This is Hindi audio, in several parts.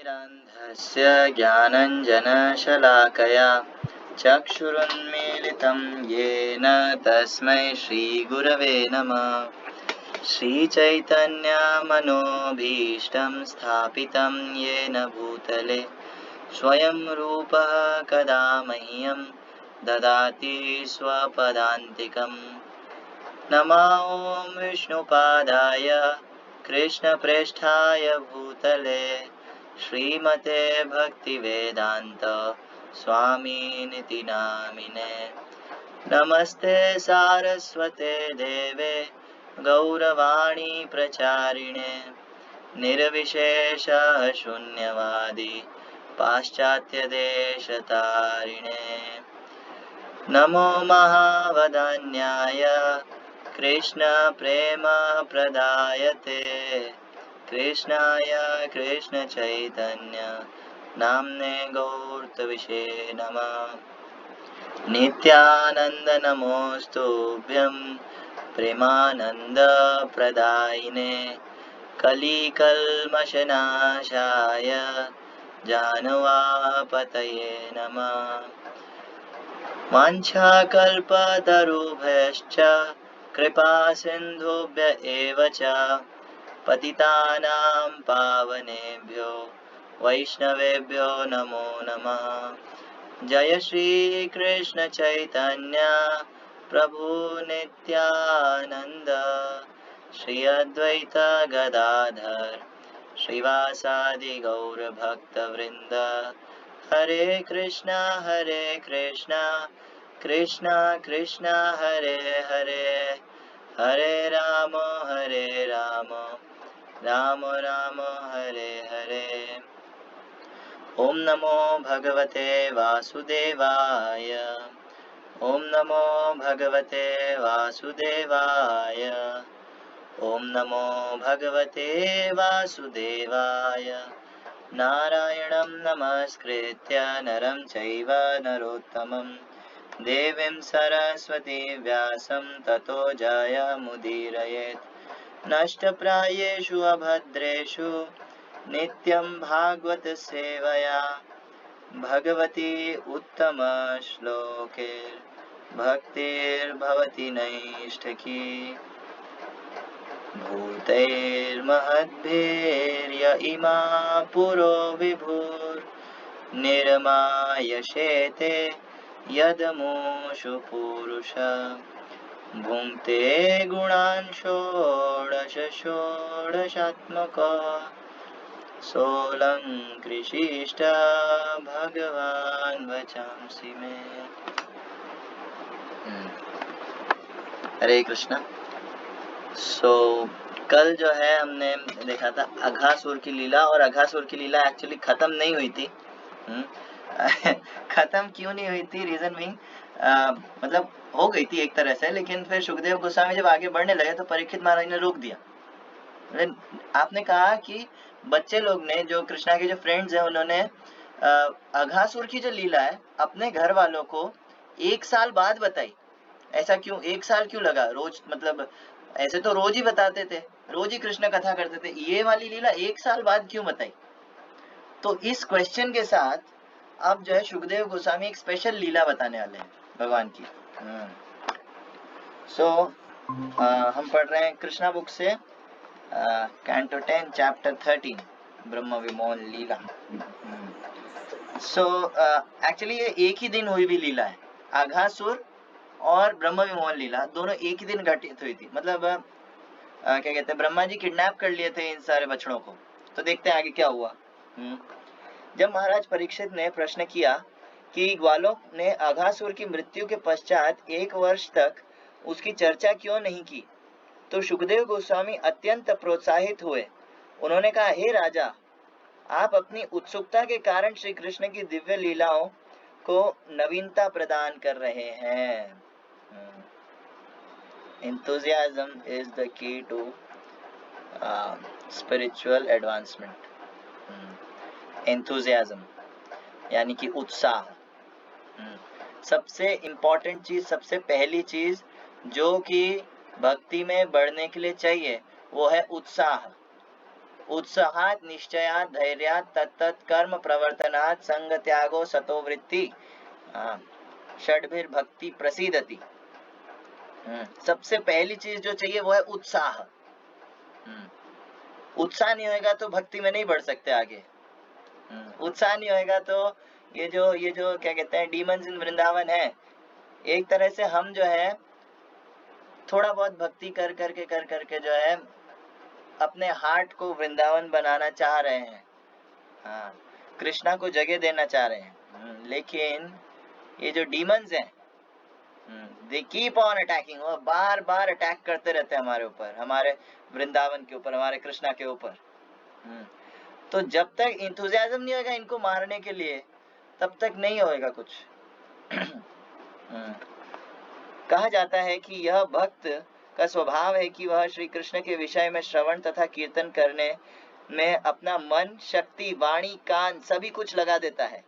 तिमिरान्धस्य ज्ञानञ्जनशलाकया चक्षुरुन्मीलितं येन तस्मै श्रीगुरवे नमः। श्रीचैतन्यमनोभीष्टं स्थापितं येन भूतले स्वयं रूपः कदा मह्यं ददाति स्वपदान्तिकम्। नमो विष्णुपादाय कृष्णप्रेष्ठाय भूतले श्रीमते भक्तिवेदान्त स्वामिनिति नामिने। नमस्ते सारस्वते देवे गौरवाणी प्रचारिणे निर्विशेष शून्यवादी पाश्चात्यदेशतारिणे। नमो महावदान्याय कृष्ण प्रेम प्रदायते कृष्णाय कृष्ण चैतन्य नाम्ने गौरतविषे नमः। नित्यानंद नमोस्तुभ्यं प्रेमानंद प्रदायिने कलिकल्मषनाशाय जानवापतये नमः। वाञ्छाकल्पतरुभ्यश्च कृपा सिन्धुभ्य एव च पतितानां पावनेभ्यो वैष्णवेभ्यो नमो नमः। जय श्री कृष्ण चैतन्य प्रभु नित्यानंद श्री अद्वैत गदाधर श्रीवासादि गौर भक्त वृंद। हरे कृष्णा कृष्णा कृष्णा हरे हरे हरे राम राम राम हरे हरे। ओम नमो भगवते वासुदेवाय ओम नमो भगवते वासुदेवाय ओम नमो भगवते वासुदेवाय। नारायणं नमस्कृत्य नरं चैव नरोत्तमं देवीं सरस्वतीं व्यासं ततो जयमुदीरयेत्। नष्टप्रायेषु अभद्रेषु नित्यं भागवत सेवया भगवती उत्तम श्लोके भक्तिर्भवति नैष्ठिकी। भूतैर्महद्भिर्य इमा पुरो विभुर्निर्मायशेते यदमूषु पुरुष भुङ्क्ते गुणान् षोडश षोडशात्मको सोऽलङ्कृशिष्ट भगवान् वचांसि मे। हरे कृष्णा। कल जो है हमने देखा था अघासुर की लीला, और अघासुर की लीला एक्चुअली खत्म नहीं हुई थी। खत्म क्यों नहीं हुई थी? रीजन बीइंग मतलब हो गई थी एक तरह से, लेकिन फिर सुखदेव गोस्वामी जब आगे बढ़ने लगे तो परीक्षित महाराज ने रोक दिया। आपने कहा कि बच्चे लोग ने, जो कृष्णा के जो फ्रेंड्स हैं, उन्होंने अघासुर की जो लीला है अपने घर वालों को 1 साल बाद बताई। ऐसा क्यों? 1 साल क्यों लगा? रोज मतलब ऐसे तो रोज ही बताते थे, रोज ही कृष्ण कथा करते थे, ये वाली लीला 1 साल बाद क्यों बताई? तो इस क्वेश्चन के साथ अब जो है सुखदेव गोस्वामी एक स्पेशल लीला बताने वाले हैं भगवान की। हम पढ़ रहे हैं कृष्णा बुक से कैंटो 10 चैप्टर 13 ब्रह्म विमोहन लीला। एक्चुअली ये एक ही दिन हुई भी लीला है। अघासुर और ब्रह्म विमोहन लीला दोनों एक ही दिन घटित हुई थी। मतलब क्या कहते हैं, ब्रह्मा जी किडनैप कर लिए थे इन सारे बछड़ों को। तो देखते हैं आगे क्या हुआ। जब महाराज परीक्षित ने प्रश्न किया कि ग्वालों ने अघासुर की मृत्यु के पश्चात 1 वर्ष तक उसकी चर्चा क्यों नहीं की, तो सुखदेव गोस्वामी अत्यंत प्रोत्साहित हुए। उन्होंने कहा, हे राजा, आप अपनी उत्सुकता के कारण श्री कृष्ण की दिव्य लीलाओं को नवीनता प्रदान कर रहे हैं। Enthusiasm is the key to spiritual advancement. Enthusiasm यानी कि उत्साह। सबसे इम्पोर्टेंट चीज, सबसे पहली चीज जो कि भक्ति में बढ़ने के लिए चाहिए वो है उत्साह। उत्साहात निश्चयात धैर्यात तत्तत् कर्म प्रवर्तनात् संग त्यागो सतो वृत्ति षड्भिर भक्ति प्रसीदति। सबसे पहली चीज जो चाहिए वो है उत्साह। उत्साह नहीं होगा तो भक्ति में नहीं बढ़ सकते आगे। उत्साह नहीं होगा तो ये जो क्या कहते हैं डीमंस इन वृंदावन है, एक तरह से हम जो है थोड़ा बहुत भक्ति कर करके जो है अपने हार्ट को वृंदावन बनाना चाह रहे हैं। हाँ, कृष्णा को जगह देना चाह रहे हैं। लेकिन ये जो डीमंस हैं दे कीप ऑन अटैकिंग, वो बार बार अटैक करते रहते हैं हमारे ऊपर, हमारे वृंदावन के ऊपर, हमारे कृष्णा के ऊपर। तो जब तक इंथुजियाज्म नहीं होगा इनको मारने के लिए तब तक नहीं होएगा कुछ। कहा जाता है कि यह भक्त का स्वभाव है कि वह श्री कृष्ण के विषय में श्रवण तथा कीर्तन करने में अपना मन, शक्ति, वाणी, कान सभी कुछ लगा देता है।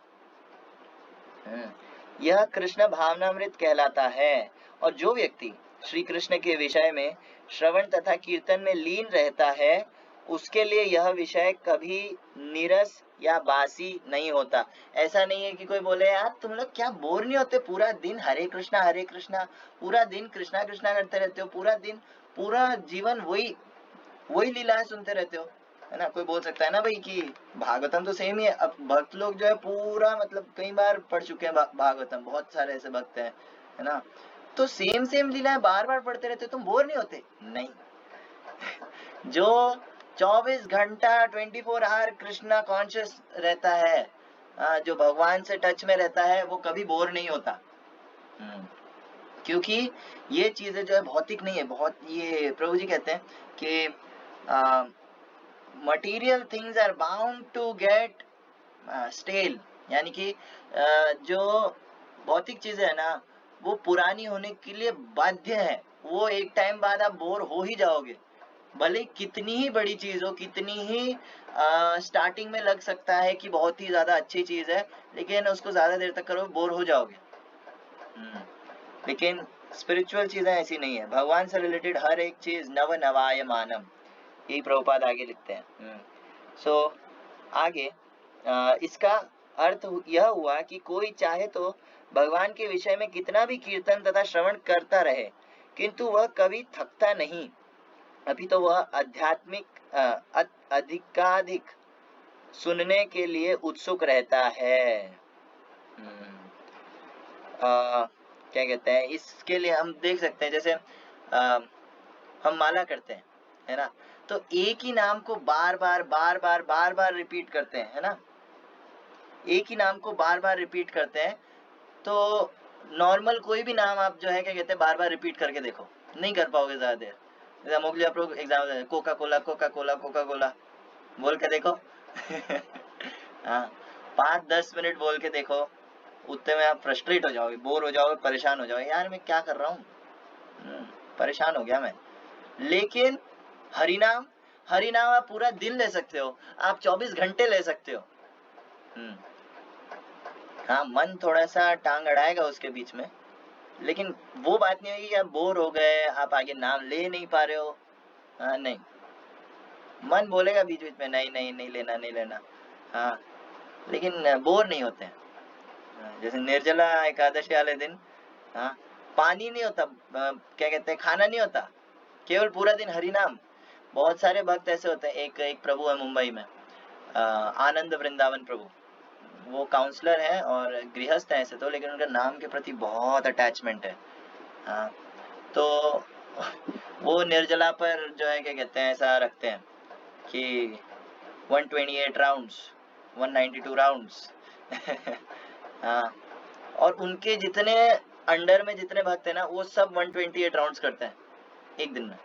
यह कृष्ण भावनामृत कहलाता है। और जो व्यक्ति श्री कृष्ण के विषय में श्रवण तथा कीर्तन में लीन रहता है उसके लिए यह विषय कभी नीरस या बासी नहीं होता। ऐसा नहीं है कि कोई बोले यार तुम लोग क्या बोर नहीं होते, पूरा दिन हरे कृष्णा, पूरा दिन कृष्णा कृष्णा करते रहते हो, पूरा दिन पूरा जीवन वही लीलाएं सुनते रहते हो, है ना। कोई बोल सकता है ना भाई कि भागवतम तो सेम ही है। अब भक्त लोग जो है पूरा मतलब कई बार पढ़ चुके हैं भागवतम, बहुत सारे ऐसे भक्त हैं, है ना। तो सेम लीलाएं बार बार पढ़ते रहते हो, तुम बोर नहीं होते? नहीं। जो 24 घंटा 24 आवर कृष्णा कॉन्शियस रहता है, जो भगवान से टच में रहता है, वो कभी बोर नहीं होता। क्योंकि ये चीजें जो है भौतिक नहीं है। बहुत ये प्रभु जी कहते हैं कि material things are bound to get stale, यानी कि जो भौतिक चीजें है ना वो पुरानी होने के लिए बाध्य है। वो एक टाइम बाद आप बोर हो ही जाओगे, भले कितनी ही बड़ी चीज हो, कितनी ही स्टार्टिंग में लग सकता है कि बहुत ही ज्यादा अच्छी चीज है, लेकिन उसको ज्यादा देर तक करो बोर हो जाओगे। लेकिन स्पिरिचुअल चीजें ऐसी नहीं है। भगवान से रिलेटेड हर एक चीज नव नवाय मानम, यही प्रभुपाद आगे लिखते हैं। सो आगे इसका अर्थ यह हुआ कि कोई चाहे तो भगवान के विषय में कितना भी कीर्तन तथा श्रवण करता रहे किंतु वह कभी थकता नहीं। अभी तो वह आध्यात्मिक अधिकाधिक सुनने के लिए उत्सुक रहता है। क्या कहते हैं, इसके लिए हम देख सकते हैं जैसे हम माला करते हैं, है ना, तो एक ही नाम को बार बार रिपीट करते हैं, है ना। एक ही नाम को बार बार रिपीट करते हैं। तो नॉर्मल कोई भी नाम आप जो है क्या कहते हैं बार बार रिपीट करके देखो, नहीं कर पाओगे ज्यादा देर। जैसे मोगली आप लोग एग्जाम कोका कोला बोल के देखो। हाँ, 5-10 मिनट बोल के देखो, उतने में आप फ्रस्ट्रेट हो जाओगे, बोर हो जाओगे, परेशान हो जाओगे, यार मैं क्या कर रहा हूँ, परेशान हो गया मैं। लेकिन हरिनाम आप पूरा दिन ले सकते हो, आप 24 घंटे ले सकते हो। हाँ, मन थोड़ा सा टांग अड़ाएगा उसके बीच में, लेकिन वो बात नहीं होगी कि आप बोर हो गए, आप आगे नाम ले नहीं पा रहे हो। नहीं, मन बोलेगा बीच बीच में नहीं लेना। हाँ, लेकिन बोर नहीं होते हैं। जैसे निर्जला एकादशी वाले दिन, हाँ, पानी नहीं होता, क्या कहते हैं, खाना नहीं होता, केवल पूरा दिन हरि नाम। बहुत सारे भक्त ऐसे होते हैं। एक प्रभु है मुंबई में, आनंद वृंदावन प्रभु, वो काउंसलर है और गृहस्थ है ऐसे तो, लेकिन उनका नाम के प्रति बहुत अटैचमेंट है। हाँ, तो वो निर्जला पर जो है क्या कहते हैं ऐसा रखते हैं कि 128 राउंड्स, 192 राउंड्स। हाँ, और उनके जितने अंडर में जितने भक्त है ना वो सब 128 राउंड्स करते हैं एक दिन में।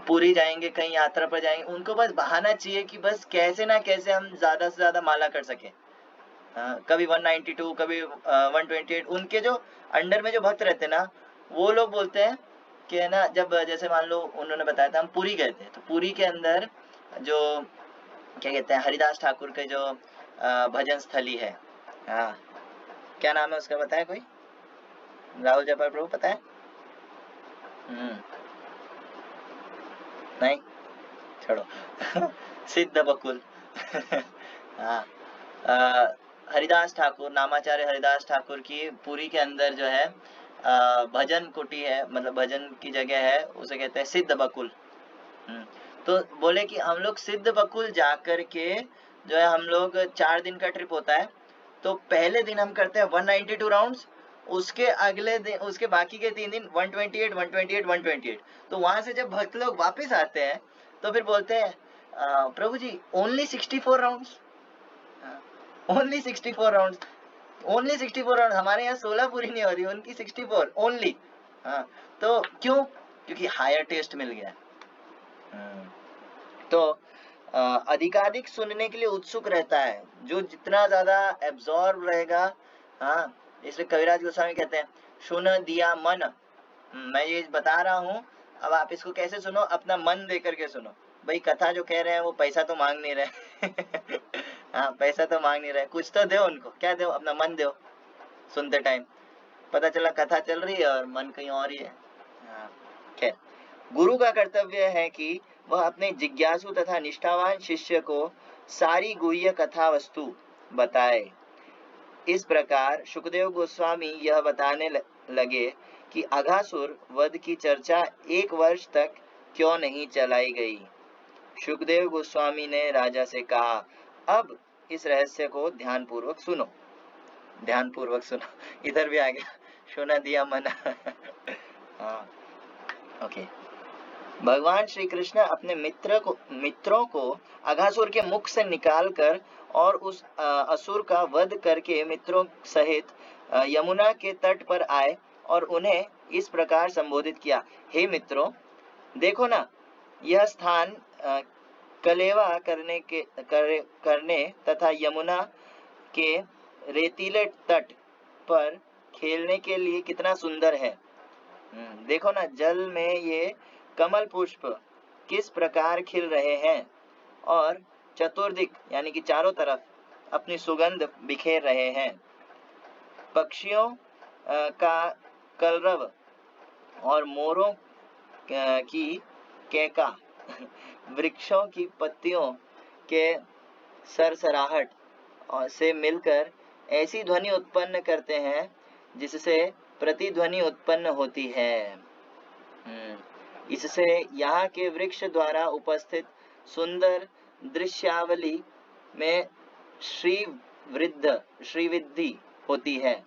पूरी जाएंगे, कहीं यात्रा पर जाएंगे, उनको बस बहाना चाहिए कि बस कैसे ना कैसे हम ज्यादा से ज्यादा माला कर सके। कभी 192, कभी 128। उनके जो अंडर में जो भक्त रहते ना वो लोग बोलते हैं कि है ना, जब जैसे मान लो उन्होंने बताया था हम पुरी गए थे, तो पुरी के अंदर जो क्या कहते हैं हरिदास ठाकुर के जो भजन स्थली है, हाँ, क्या नाम है उसका, बताया कोई? राहुल जयपाल प्रभु पता है? नहीं, छोड़ो। सिद्ध बकुल। हाँ, हरिदास ठाकुर, नामाचार्य हरिदास ठाकुर की पुरी के अंदर जो है भजन कुटी है, मतलब भजन की जगह है, उसे कहते हैं सिद्ध बकुल। तो बोले कि हम लोग सिद्ध बकुल जाकर के जो है, हम लोग 4 दिन का ट्रिप होता है, तो पहले दिन हम करते हैं 192 राउंड्स, उसके अगले दिन, उसके बाकी के 3 दिन 128 128 128। तो वहां से जब भक्त लोग वापस आते हैं तो फिर बोलते हैं प्रभु जी only 64 rounds, only 64 rounds, only 64 round. हमारे यहाँ 16 पूरी नहीं हो रही, उनकी 64 ओनली। हाँ, तो क्यों? क्योंकि हायर टेस्ट मिल गया। तो अधिकाधिक सुनने के लिए उत्सुक रहता है, जो जितना ज्यादा एब्जॉर्ब रहेगा। हाँ, इसलिए कविराज गोस्वामी कहते हैं सुन दिया मन। मैं ये बता रहा हूँ, अब आप इसको कैसे सुनो? अपना मन दे करके सुनो। भाई कथा जो कह रहे हैं वो पैसा तो मांग नहीं रहे। हाँ, पैसा तो मांग नहीं रहे, कुछ तो दो उनको। क्या दो? अपना मन दो। सुनते टाइम पता चला कथा चल रही है और मन कहीं और ही है। हाँ, खैर, गुरु का कर्तव्य है कि वह अपने जिज्ञासु तथा निष्ठावान शिष्य को सारी गुह्य कथा वस्तु बताए। इस प्रकार सुखदेव गोस्वामी यह बताने लगे कि अघासुर वध की चर्चा 1 वर्ष तक क्यों नहीं चलाई गई। सुखदेव गोस्वामी ने राजा से कहा, अब इस रहस्य को ध्यानपूर्वक सुनो। ध्यानपूर्वक सुनो, इधर भी आ गया, सुना दिया मना। हाँ, ओके। भगवान श्री कृष्ण अपने मित्रों को अघासुर के मुख से निकालकर और उस असुर का वध करके मित्रों सहित यमुना के तट पर आए और उन्हें इस प्रकार संबोधित किया, हे मित्रों, देखो ना, यह स्थान कलेवा करने तथा यमुना के रेतीले तट पर खेलने के लिए कितना सुंदर है। देखो ना, जल में ये कमल पुष्प किस प्रकार खिल रहे हैं और चतुर्दिक यानी कि चारों तरफ अपनी सुगंध बिखेर रहे हैं। पक्षियों का कलरव और मोरों की केका, वृक्षों की पत्तियों के सरसराहट से मिलकर ऐसी ध्वनि उत्पन्न करते हैं जिससे प्रतिध्वनि उत्पन्न होती है। इससे यहाँ के वृक्ष द्वारा उपस्थित सुंदर दृश्यावली में श्रीवृद्धि होती है।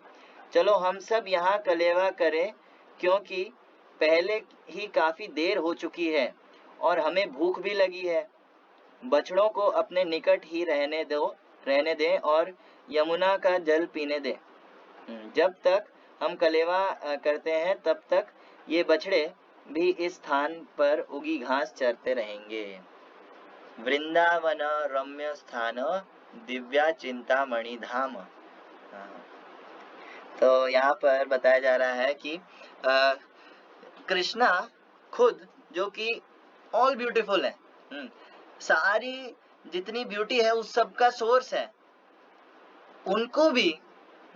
चलो हम सब यहाँ कलेवा करें, क्योंकि पहले ही काफी देर हो चुकी है और हमें भूख भी लगी है। बछड़ों को अपने निकट ही रहने दें और यमुना का जल पीने दें। जब तक हम कलेवा करते हैं तब तक ये बछड़े भी इस स्थान पर उगी घास चरते रहेंगे। वृंदावन रम्य स्थान दिव्या चिंतामणि धाम। तो यहाँ पर बताया जा रहा है कि कृष्णा खुद जो कि ऑल ब्यूटीफुल है, सारी जितनी ब्यूटी है उस सब का सोर्स है, उनको भी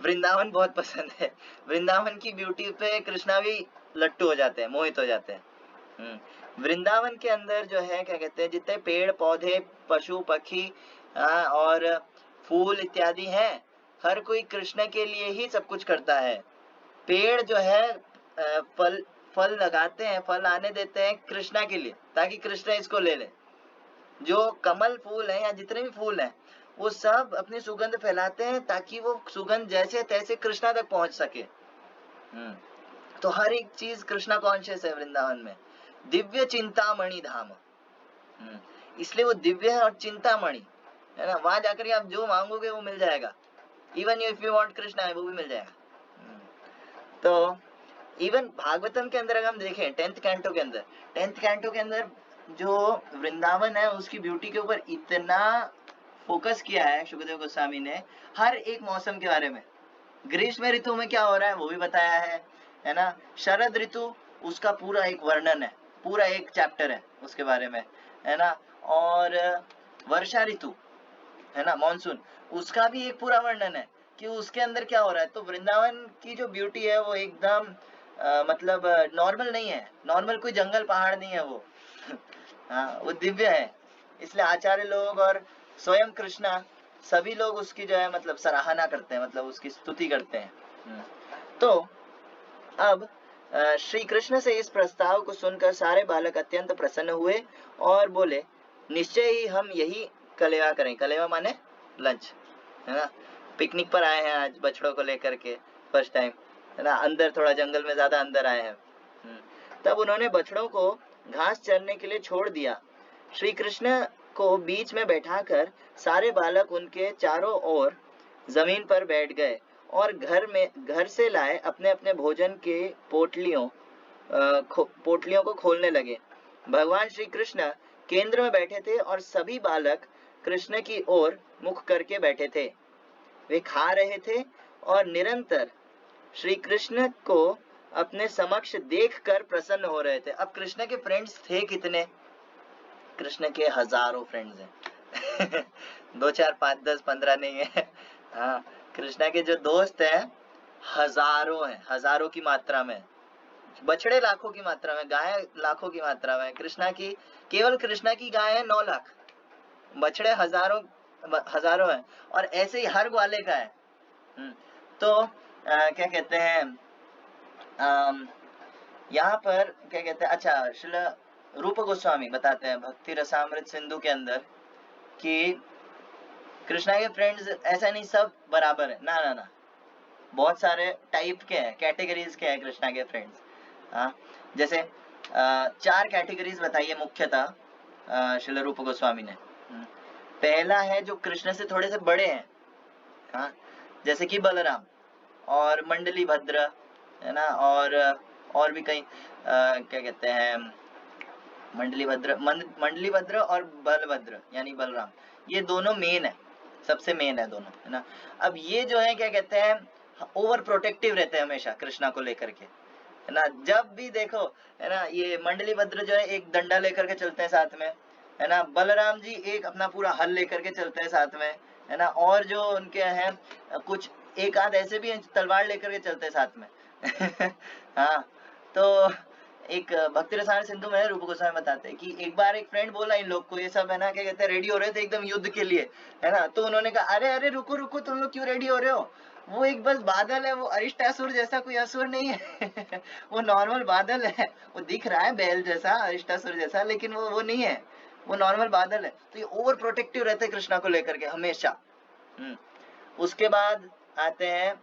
वृंदावन बहुत पसंद है। वृंदावन की ब्यूटी पे कृष्णा भी लट्टू हो जाते हैं, मोहित हो जाते हैं। वृंदावन के अंदर जो है क्या कहते हैं, जितने पेड़ पौधे पशु पक्षी और फूल इत्यादि हैं, हर कोई कृष्ण के लिए ही सब कुछ करता है। पेड़ जो है फल लगाते हैं, फल आने देते हैं कृष्णा के लिए, ताकि कृष्ण इसको ले ले। जो कमल फूल है या जितने भी फूल हैं, वो सब अपनी सुगंध फैलाते हैं ताकि वो सुगंध जैसे तैसे कृष्णा तक पहुंच सके। तो हर एक चीज कृष्णा कॉन्शियस है वृंदावन में। दिव्य चिंतामणि धाम, इसलिए वो दिव्य है और चिंतामणि है ना। वहां जाकर आप जो मांगोगे वो मिल जाएगा। Even if you want Krishna है वो भी मिल जाएगा। तो इवन भागवतम के अंदर अगर हम देखें 10th कैंटो के अंदर जो वृंदावन है उसकी ब्यूटी के ऊपर इतना फोकस किया है सुखदेव गोस्वामी ने, हर एक मौसम के बारे में। ग्रीष्म ऋतु में क्या हो रहा है वो भी बताया है ना। शरद ऋतु उसका पूरा एक वर्णन है, पूरा एक चैप्टर है उसके बारे में, है ना। और वर्षा ऋतु है ना, मॉनसून, उसका भी एक पूरा वर्णन है कि उसके अंदर क्या हो रहा है। तो वृंदावन की जो ब्यूटी है वो एकदम मतलब नॉर्मल नहीं है, नॉर्मल कोई जंगल पहाड़ नहीं है वो। हाँ, वो दिव्य है, इसलिए आचार्य लोग और स्वयं कृष्णा सभी लोग उसकी जो है मतलब सराहना करते हैं, मतलब उसकी स्तुति करते हैं। तो अब श्री कृष्ण से इस प्रस्ताव को सुनकर सारे बालक अत्यंत प्रसन्न हुए और बोले, निश्चय ही हम यही कलेवा करें। कलेवा माने लंच, है ना, पिकनिक पर आए हैं आज बछड़ों को लेकर के फर्स्ट टाइम, है ना, अंदर थोड़ा जंगल में ज्यादा अंदर आए हैं। तब उन्होंने बछड़ों को घास चरने के लिए छोड़ दिया। श्री कृष्ण को बीच में बैठाकर सारे बालक उनके चारों ओर जमीन पर बैठ गए और घर से लाए अपने अपने भोजन के पोटलियों को खोलने लगे। भगवान श्री कृष्ण केंद्र में बैठे थे और सभी बालक कृष्ण की ओर मुख करके बैठे थे। वे खा रहे थे और निरंतर श्री कृष्ण को अपने समक्ष देखकर प्रसन्न हो रहे थे। अब कृष्ण के फ्रेंड्स थे कितने? कृष्ण के हजारों फ्रेंड्स हैं 2 4 5 10 15 नहीं है। हाँ, कृष्णा के जो दोस्त हैं हजारों हैं, हजारों की मात्रा में, बछड़े लाखों की मात्रा में, गाय लाखों की मात्रा में। केवल कृष्णा की गाय है 9 लाख, बछड़े हजारों हैं, और ऐसे ही हर ग्वाले का है। तो क्या कहते हैं, यहाँ पर क्या कहते हैं, अच्छा, श्रील रूप गोस्वामी बताते हैं भक्ति रसामृत सिंधु के अंदर कि कृष्णा के फ्रेंड्स ऐसा नहीं सब बराबर है, ना ना ना, बहुत सारे टाइप के हैं, कैटेगरीज के हैं कृष्णा के फ्रेंड्स। हाँ, जैसे 4 कैटेगरीज बताइए मुख्यतः श्रील रूप गोस्वामी ने। पहला है जो कृष्ण से थोड़े से बड़े हैं, हाँ, जैसे कि बलराम और मंडली भद्र, है ना, और भी कई क्या कहते हैं, मंडली भद्र और बलभद्र यानी बलराम, ये दोनों मेन है, सबसे मेन है दोनों, है ना। अब ये जो है क्या कहते हैं, ओवर प्रोटेक्टिव रहते हैं हमेशा कृष्णा को लेकर के, है ना। जब भी देखो, है ना, ये मंडली भद्र जो है एक डंडा लेकर के चलते हैं साथ में, है ना, बलराम जी एक अपना पूरा हल लेकर के चलते हैं साथ में, है ना, और जो उनके हैं कुछ एक आध ऐसे भी हैं तलवार लेकर के चलते हैं साथ में हाँ, तो एक भक्ति रसायन सिंधु में रूप गोस्वामी बताते हैं कि एक बार एक फ्रेंड बोला इन लोग को, ये सब है ना क्या कहते हैं रेडी हो रहे थे एकदम युद्ध के लिए, है ना, तो उन्होंने कहा अरे अरे रुको रुको, तुम लोग क्यों रेडी हो रहे हो, वो एक बस बादल है, वो अरिष्टासुर जैसा कोई असुर नहीं है वो नॉर्मल बादल है, वो दिख रहा है बैल जैसा, अरिष्टासुर जैसा, लेकिन वो नहीं है, वो नॉर्मल बादल है। तो ये ओवर प्रोटेक्टिव रहते हैं कृष्णा को लेकर के हमेशा। उसके बाद आते हैं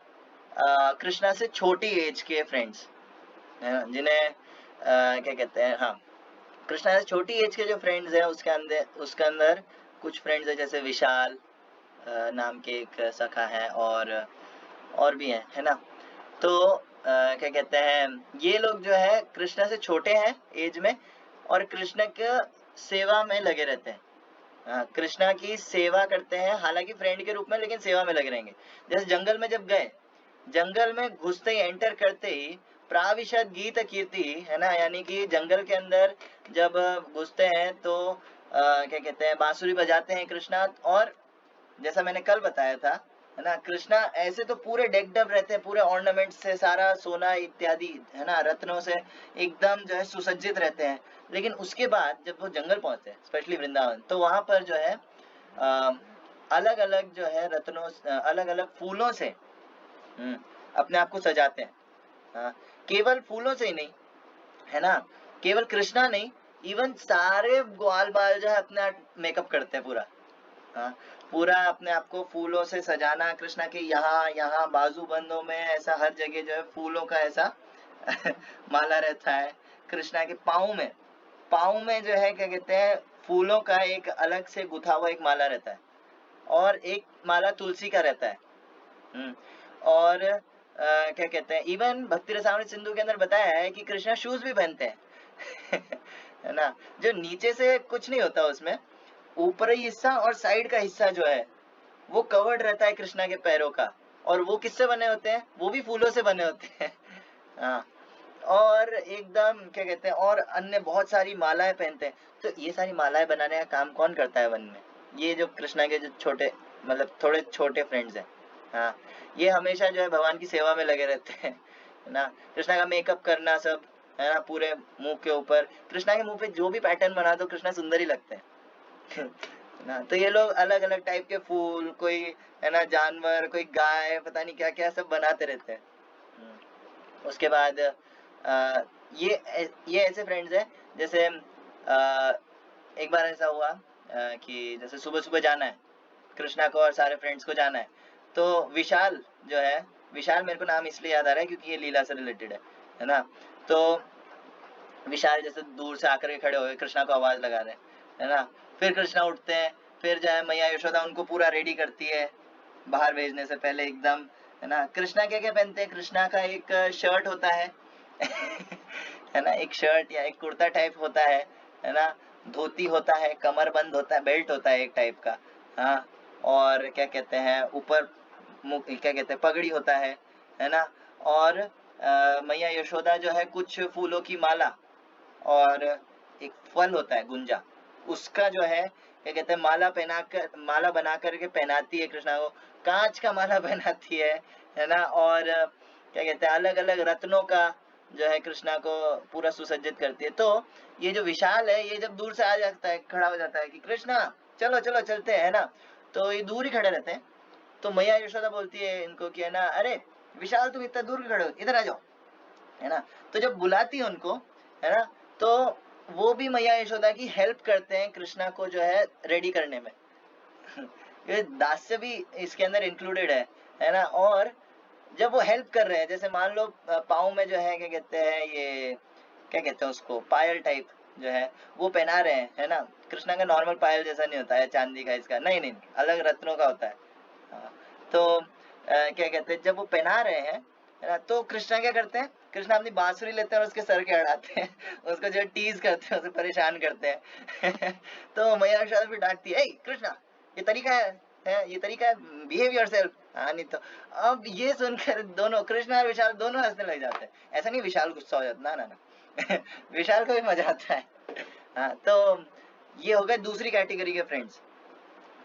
कृष्णा से छोटी एज के फ्रेंड्स, जिन्हें क्या कहते हैं, हाँ, कृष्णा से छोटी एज के जो फ्रेंड्स हैं उसके अंदर कुछ फ्रेंड्स है, जैसे विशाल नाम के एक सखा है, और भी हैं, है ना। तो क्या कहते हैं, ये लोग जो है कृष्णा से छोटे हैं एज में और कृष्ण के सेवा में लगे रहते हैं, कृष्णा की सेवा करते हैं, हालांकि फ्रेंड के रूप में, लेकिन सेवा में लगे रहेंगे। जैसे जंगल में जब गए, जंगल में घुसते ही, एंटर करते ही प्राविशद गीत कीर्ति, है ना, यानी कि जंगल के अंदर जब घुसते हैं तो क्या कहते हैं, बांसुरी बजाते हैं कृष्णा, और जैसा मैंने कल बताया था, है ना, कृष्णा ऐसे तो पूरे डेक्ड अप रहते हैं, पूरे ऑर्नामेंट से, सारा सोना इत्यादि, है ना, रत्नों से एकदम जो है सुसज्जित रहते हैं। लेकिन उसके बाद जब वो जंगल पहुंचते हैं, स्पेशली वृंदावन, तो वहां पर जो है अलग अलग जो है रत्नों, अलग अलग फूलों से अपने आप को सजाते हैं। केवल फूलों से ही नहीं, है ना, केवल कृष्णा नहीं, इवन सारे ग्वाल बाल जो है अपने मेकअप करते हैं पूरा, पूरा अपने आप को फूलों से सजाना, कृष्णा के यहाँ बाजू बंदों में, ऐसा हर जगह जो है फूलों का ऐसा माला रहता है। कृष्णा के पाँव में जो है क्या कहते हैं, फूलों का एक अलग से गुथा हुआ एक माला रहता है, और एक माला तुलसी का रहता है। और क्या कहते हैं, इवन भक्ति रसामृत सिंधु के अंदर बताया है कि कृष्णा शूज भी पहनते हैं है ना, जो नीचे से कुछ नहीं होता, उसमें ऊपरी हिस्सा और साइड का हिस्सा जो है वो कवर्ड रहता है कृष्णा के पैरों का, और वो किससे बने होते हैं, वो भी फूलों से बने होते हैं हाँ, और एकदम क्या कहते हैं, और अन्य बहुत सारी मालाएं पहनते हैं। तो ये सारी मालाएं बनाने का काम कौन करता है वन में? ये जो कृष्णा के जो छोटे, मतलब थोड़े छोटे फ्रेंड्स हैं, हाँ, ये हमेशा जो है भगवान की सेवा में लगे रहते हैं, है ना। कृष्णा का मेकअप करना सब, है ना, पूरे मुंह के ऊपर। कृष्णा के मुंह पे जो भी पैटर्न बना दो कृष्णा सुंदर ही लगते हैं। ना तो ये लोग अलग अलग टाइप के फूल, कोई है ना जानवर, कोई गाय, पता नहीं क्या क्या सब बनाते रहते हैं। उसके बाद ये ऐसे फ्रेंड्स हैं, जैसे एक बार ऐसा हुआ कि जैसे सुबह सुबह जाना है कृष्णा को और सारे फ्रेंड्स को जाना है, तो विशाल जो है, विशाल मेरे को नाम इसलिए याद आ रहा है क्योंकि ये लीला से रिलेटेड है ना। तो विशाल जैसे दूर से आकर के खड़े हुए कृष्णा को आवाज लगा रहे है ना। फिर कृष्णा उठते हैं, फिर जो है मैया यशोदा उनको पूरा रेडी करती है बाहर भेजने से पहले एकदम, है ना। कृष्णा क्या क्या पहनते हैं, कृष्णा का एक शर्ट होता है है ना, एक शर्ट या एक कुर्ता टाइप होता है ना, धोती होता है, कमर बंद होता है, बेल्ट होता है एक टाइप का, हाँ। और क्या कहते हैं ऊपर क्या कहते हैं पगड़ी होता है ना। और मैया यशोदा जो है कुछ फूलों की माला और एक फल होता है गुंजा, उसका जो है क्या कहते हैं माला बना करके पहनाती है कृष्णा को, कांच का माला पहनाती है ना। और क्या कहते हैं अलग अलग रत्नों का जो है कृष्णा को पूरा सुसज्जित करती है। तो ये जो विशाल है ये जब दूर से आ जाता है, खड़ा हो जाता है कि कृष्णा चलो चलो चलते हैं, है ना। तो ये दूर ही खड़े रहते हैं। तो मैया यशोदा बोलती है इनको कि है ना, अरे विशाल तुम इतना दूर खड़े हो, इधर आ जाओ, है ना। तो जब बुलाती है उनको, है ना, तो वो भी मैया यशोदा की हेल्प करते हैं कृष्णा को जो है रेडी करने में। ये दास्य भी इसके अंदर इंक्लूडेड है ना। और जब वो हेल्प कर रहे हैं, जैसे मान लो पाँव में जो है क्या कहते हैं ये क्या कहते हैं उसको पायल टाइप जो है वो पहना रहे हैं, है ना। कृष्णा का नॉर्मल पायल जैसा नहीं होता है चांदी का, इसका नहीं नहीं अलग रत्नों का होता है। हाँ, तो क्या कहते हैं जब वो पहना रहे हैं, है ना, तो कृष्णा क्या करते हैं, कृष्णा अपनी बांसुरी लेते हैं और उसके सर के अड़ाते हैं उसको जो टीज करते हैं, उसे परेशान करते हैं तो मैया यशोदा भी डांटती है, कृष्णा ये तरीका है ये तरीका है, बिहेव योरसेल्फ। हाँ नहीं तो अब ये सुनकर दोनों कृष्णा और विशाल दोनों हंसने लग जाते हैं। ऐसा नहीं विशाल गुस्सा हो जाता, ना ना ना विशाल को भी मजा आता है। हाँ तो ये हो गए दूसरी कैटेगरी के फ्रेंड्स।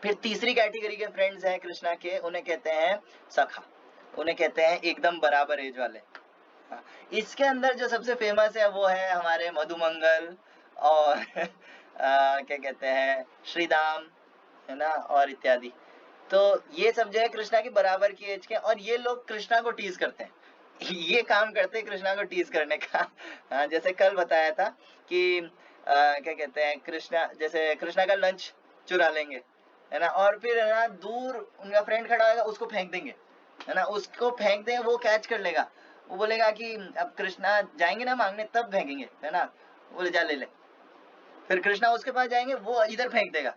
फिर तीसरी कैटेगरी के फ्रेंड्स हैं कृष्णा के, उन्हें कहते हैं सखा, उन्हें कहते हैं एकदम बराबर एज वाले। हाँ, इसके अंदर जो सबसे फेमस है वो है हमारे मधुमंगल और क्या कहते हैं श्रीदाम, है ना, और इत्यादि। तो ये सब जो है कृष्णा की बराबर की एज के, और ये लोग कृष्णा को टीज करते हैं ये काम करते हैं कृष्णा को टीज करने का। हाँ, जैसे कल बताया था कि क्या कहते हैं कृष्णा जैसे कृष्णा का लंच चुरा लेंगे, है ना, और फिर है ना दूर उनका फ्रेंड खड़ा होगा उसको फेंक देंगे, है ना, उसको फेंक देंगे वो कैच कर लेगा, वो बोलेगा कि अब कृष्णा जाएंगे ना मांगने तब फेंकेंगे, है ना, बोले जा ले ले। फिर कृष्णा उसके पास जाएंगे वो इधर फेंक देगा,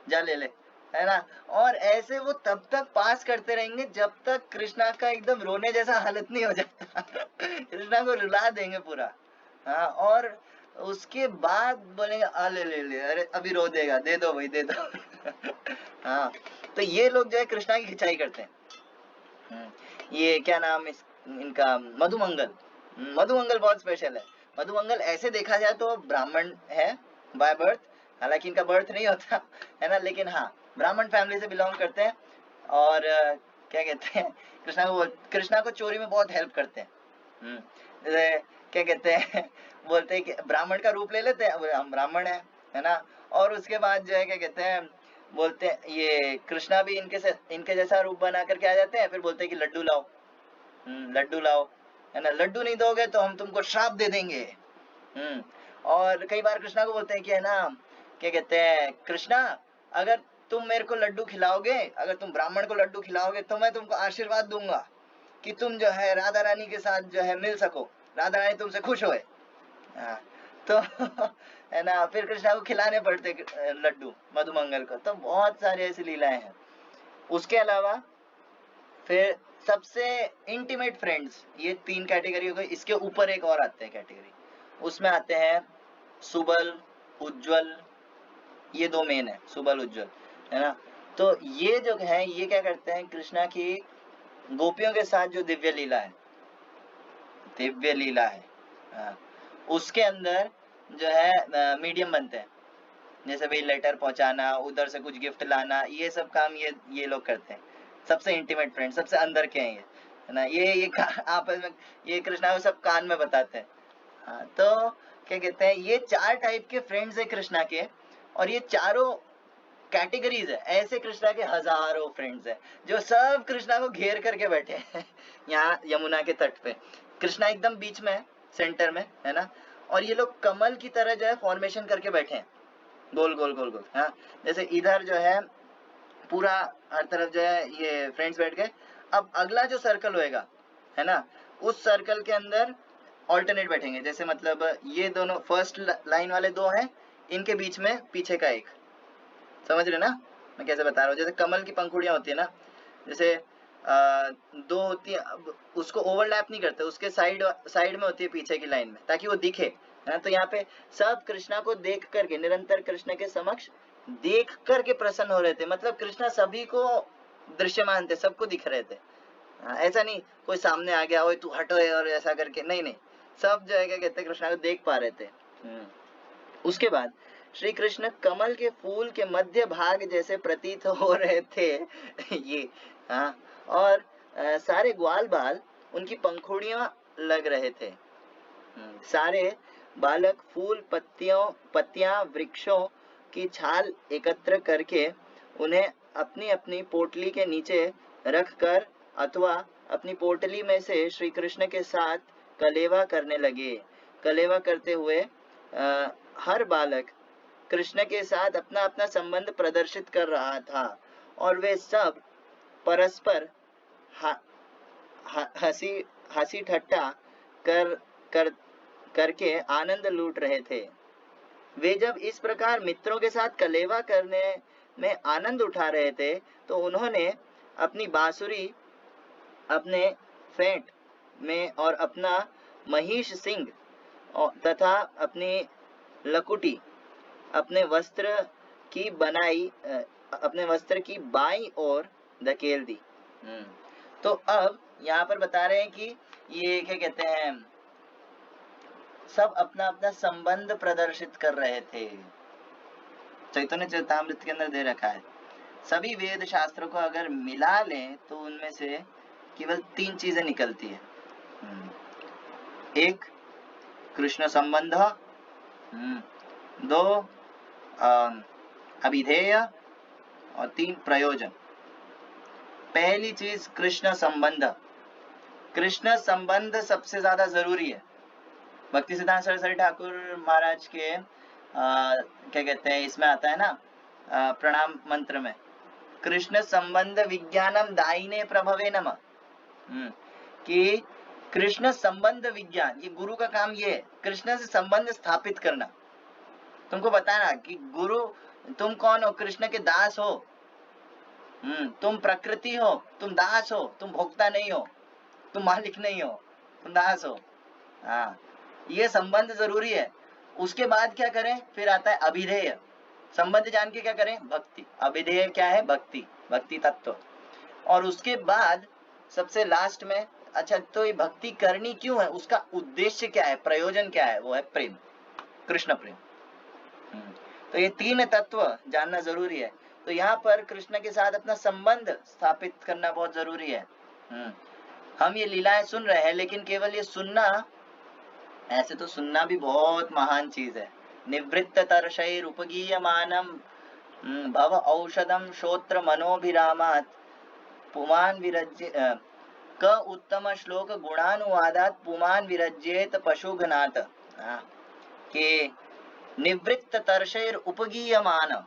जा ले ले, है ना। और ऐसे वो तब तक पास करते रहेंगे जब तक कृष्णा का एकदम रोने जैसा हालत नहीं हो जाता कृष्णा को रुला देंगे पूरा। हाँ, और उसके बाद बोलेंगे आ ले ले ले, अरे अभी रो देगा, दे दो भाई दे दो हाँ, तो ये लोग जो है कृष्णा की खिंचाई करते हैं। ये क्या नाम इनका मधुमंगल। मधुमंगल बहुत स्पेशल है। मधुमंगल ऐसे देखा जाए तो ब्राह्मण है बाय बर्थ, हालांकि इनका बर्थ नहीं होता, है ना, लेकिन हाँ ब्राह्मण फैमिली से बिलोंग करते हैं। और क्या कहते हैं कृष्णा को चोरी में बहुत हेल्प करते हैं। जैसे क्या कहते हैं बोलते हैं कि ब्राह्मण का रूप ले लेते हैं, हम ब्राह्मण है ना। और उसके बाद जो है क्या कहते हैं बोलते हैं ये कृष्णा भी इनके जैसा रूप बना करके आ जाते हैं, फिर बोलते हैं कि लड्डू लाओ, लड्डू लाओ, है ना, लड्डू नहीं दोगे तो हम तुमको श्राप दे देंगे। और कई बार कृष्णा को बोलते हैं कि है ना क्या कहते हैं कृष्णा अगर तुम मेरे को लड्डू खिलाओगे, अगर तुम ब्राह्मण को लड्डू खिलाओगे तो मैं तुमको आशीर्वाद दूंगा कि तुम जो है राधा रानी के साथ जो है मिल सको, राधा रानी तुमसे खुश होए। हाँ, तो है ना, फिर कृष्णा को खिलाने पड़ते लड्डू मधुमंगल को। तो बहुत सारी ऐसी लीलाएं हैं। उसके अलावा फिर सबसे इंटीमेट फ्रेंड्स, ये 3 कैटेगरी हो गई। इसके ऊपर एक और आते हैं कैटेगरी, उसमें आते हैं सुबल उज्जवल, ये 2 मेन है, सुबल उज्जवल, है ना। तो ये जो है ये क्या करते हैं कृष्णा की गोपियों के साथ जो दिव्य लीला है, दिव्य लीला है, हाँ, उसके अंदर जो है मीडियम बनते हैं। जैसे भाई लेटर पहुंचाना, उधर से कुछ गिफ्ट लाना, ये सब काम ये लोग करते हैं। सबसे इंटीमेट फ्रेंड, सबसे अंदर के हैं ये, है ना। ये आपस में ये कृष्णा को सब कान में बताते हैं। हाँ, तो क्या कहते हैं, ये 4 टाइप के फ्रेंड्स है कृष्णा के, और ये चारों कैटेगरीज है। ऐसे कृष्णा के हजारों फ्रेंड्स है जो सब कृष्णा को घेर करके बैठे हैं यहाँ यमुना के तट पे। कृष्णा एकदम बीच में है, सेंटर में है ना, और ये लोग कमल की तरह जो है फॉर्मेशन करके बैठे हैं, गोल गोल गोल गोल। हाँ, जैसे इधर जो है पूरा हर तरफ जो है ये फ्रेंड्स बैठ गए। अब अगला जो सर्कल होएगा है ना, उस सर्कल के अंदर ऑल्टरनेट बैठेंगे। जैसे मतलब ये दोनों फर्स्ट लाइन वाले दो हैं, इनके बीच में पीछे का एक, समझ रहे ना मैं कैसे बता रहा हूँ। जैसे कमल की पंखुड़ियां होती है ना, जैसे दो होती है, अब उसको ओवरलैप नहीं करते, उसके साइड साइड में होती है पीछे की लाइन में, ताकि वो दिखे है ना। तो यहाँ पे सब कृष्णा को देख करके, निरंतर कृष्ण के समक्ष देख करके प्रसन्न हो रहे थे। मतलब कृष्णा सभी को दृश्यमान थे, सबको दिख रहे थे। ऐसा नहीं कोई सामने आ गया, ओए तू हटो और ऐसा करके, नहीं नहीं, सब जो है क्या कहते हैं कृष्णा को देख पा रहे थे। उसके बाद श्री कृष्ण कमल के फूल के मध्य भाग जैसे प्रतीत हो रहे थे ये, हाँ, और सारे ग्वाल बाल उनकी पंखुड़ियां लग रहे थे। सारे बालक फूल पत्तियां वृक्षों की छाल एकत्र करके उन्हें अपनी अपनी पोटली के नीचे रख कर अथवा अपनी पोटली में से श्री कृष्ण के साथ कलेवा करने लगे। कलेवा करते हुए हर बालक कृष्ण के साथ अपना अपना संबंध प्रदर्शित कर रहा था, और वे सब परस्पर हंसी ठट्टा करके आनंद लूट रहे थे। वे जब इस प्रकार मित्रों के साथ कलेवा करने में आनंद उठा रहे थे, तो उन्होंने अपनी बांसुरी अपने फेंट में और अपना महिष सिंह तथा अपनी लकुटी अपने वस्त्र की बाईं ओर धकेल दी। तो अब यहाँ पर बता रहे हैं कि ये क्या कहते हैं, सब अपना अपना संबंध प्रदर्शित कर रहे थे। चैतन्य चरितामृत के अंदर दे रखा है, सभी वेद शास्त्रों को अगर मिला लें तो उनमें से केवल 3 चीजें निकलती है। एक कृष्ण संबंध, 2 अभिधेय, और 3 प्रयोजन। पहली चीज कृष्ण संबंध। कृष्ण संबंध सबसे ज्यादा जरूरी है। भक्ति सिद्धांत सरस्वती ठाकुर महाराज के क्या कहते हैं, इसमें आता है ना प्रणाम मंत्र में, कृष्ण संबंध विज्ञानम दायिने प्रभवे नमः, कि कृष्ण संबंध विज्ञान, ये गुरु का काम ये है, कृष्ण से संबंध स्थापित करना। तुमको बताना कि गुरु तुम कौन हो, कृष्ण के दास हो। तुम प्रकृति हो, तुम दास हो, तुम भोक्ता नहीं हो, तुम मालिक नहीं हो, तुम दास हो। हाँ, ये संबंध जरूरी है। उसके बाद क्या करें, फिर आता है अभिधेय। संबंध जान के क्या करें, भक्ति। अभिधेय क्या है, भक्ति, भक्ति तत्व। और उसके बाद सबसे लास्ट में, अच्छा तो ये भक्ति करनी क्यों है, उसका उद्देश्य क्या है, प्रयोजन क्या है, वो है प्रेम, कृष्ण प्रेम। तो ये 3 तत्व जानना जरूरी है। तो यहाँ पर कृष्ण के साथ अपना संबंध स्थापित करना बहुत जरूरी है। हम ये लीलाएं सुन रहे हैं, लेकिन केवल ये सुनना, ऐसे तो सुनना भी बहुत महान चीज है। निवृत्त तरशैर उपगीयमानम भव औषधम श्रोत्र मनोभिरामात पुमान विरज्य क उत्तम श्लोक गुणानुवादात पुमान विरज्येत पशुघ्नात। कि निवृत्त तरशैर उपगीयमान,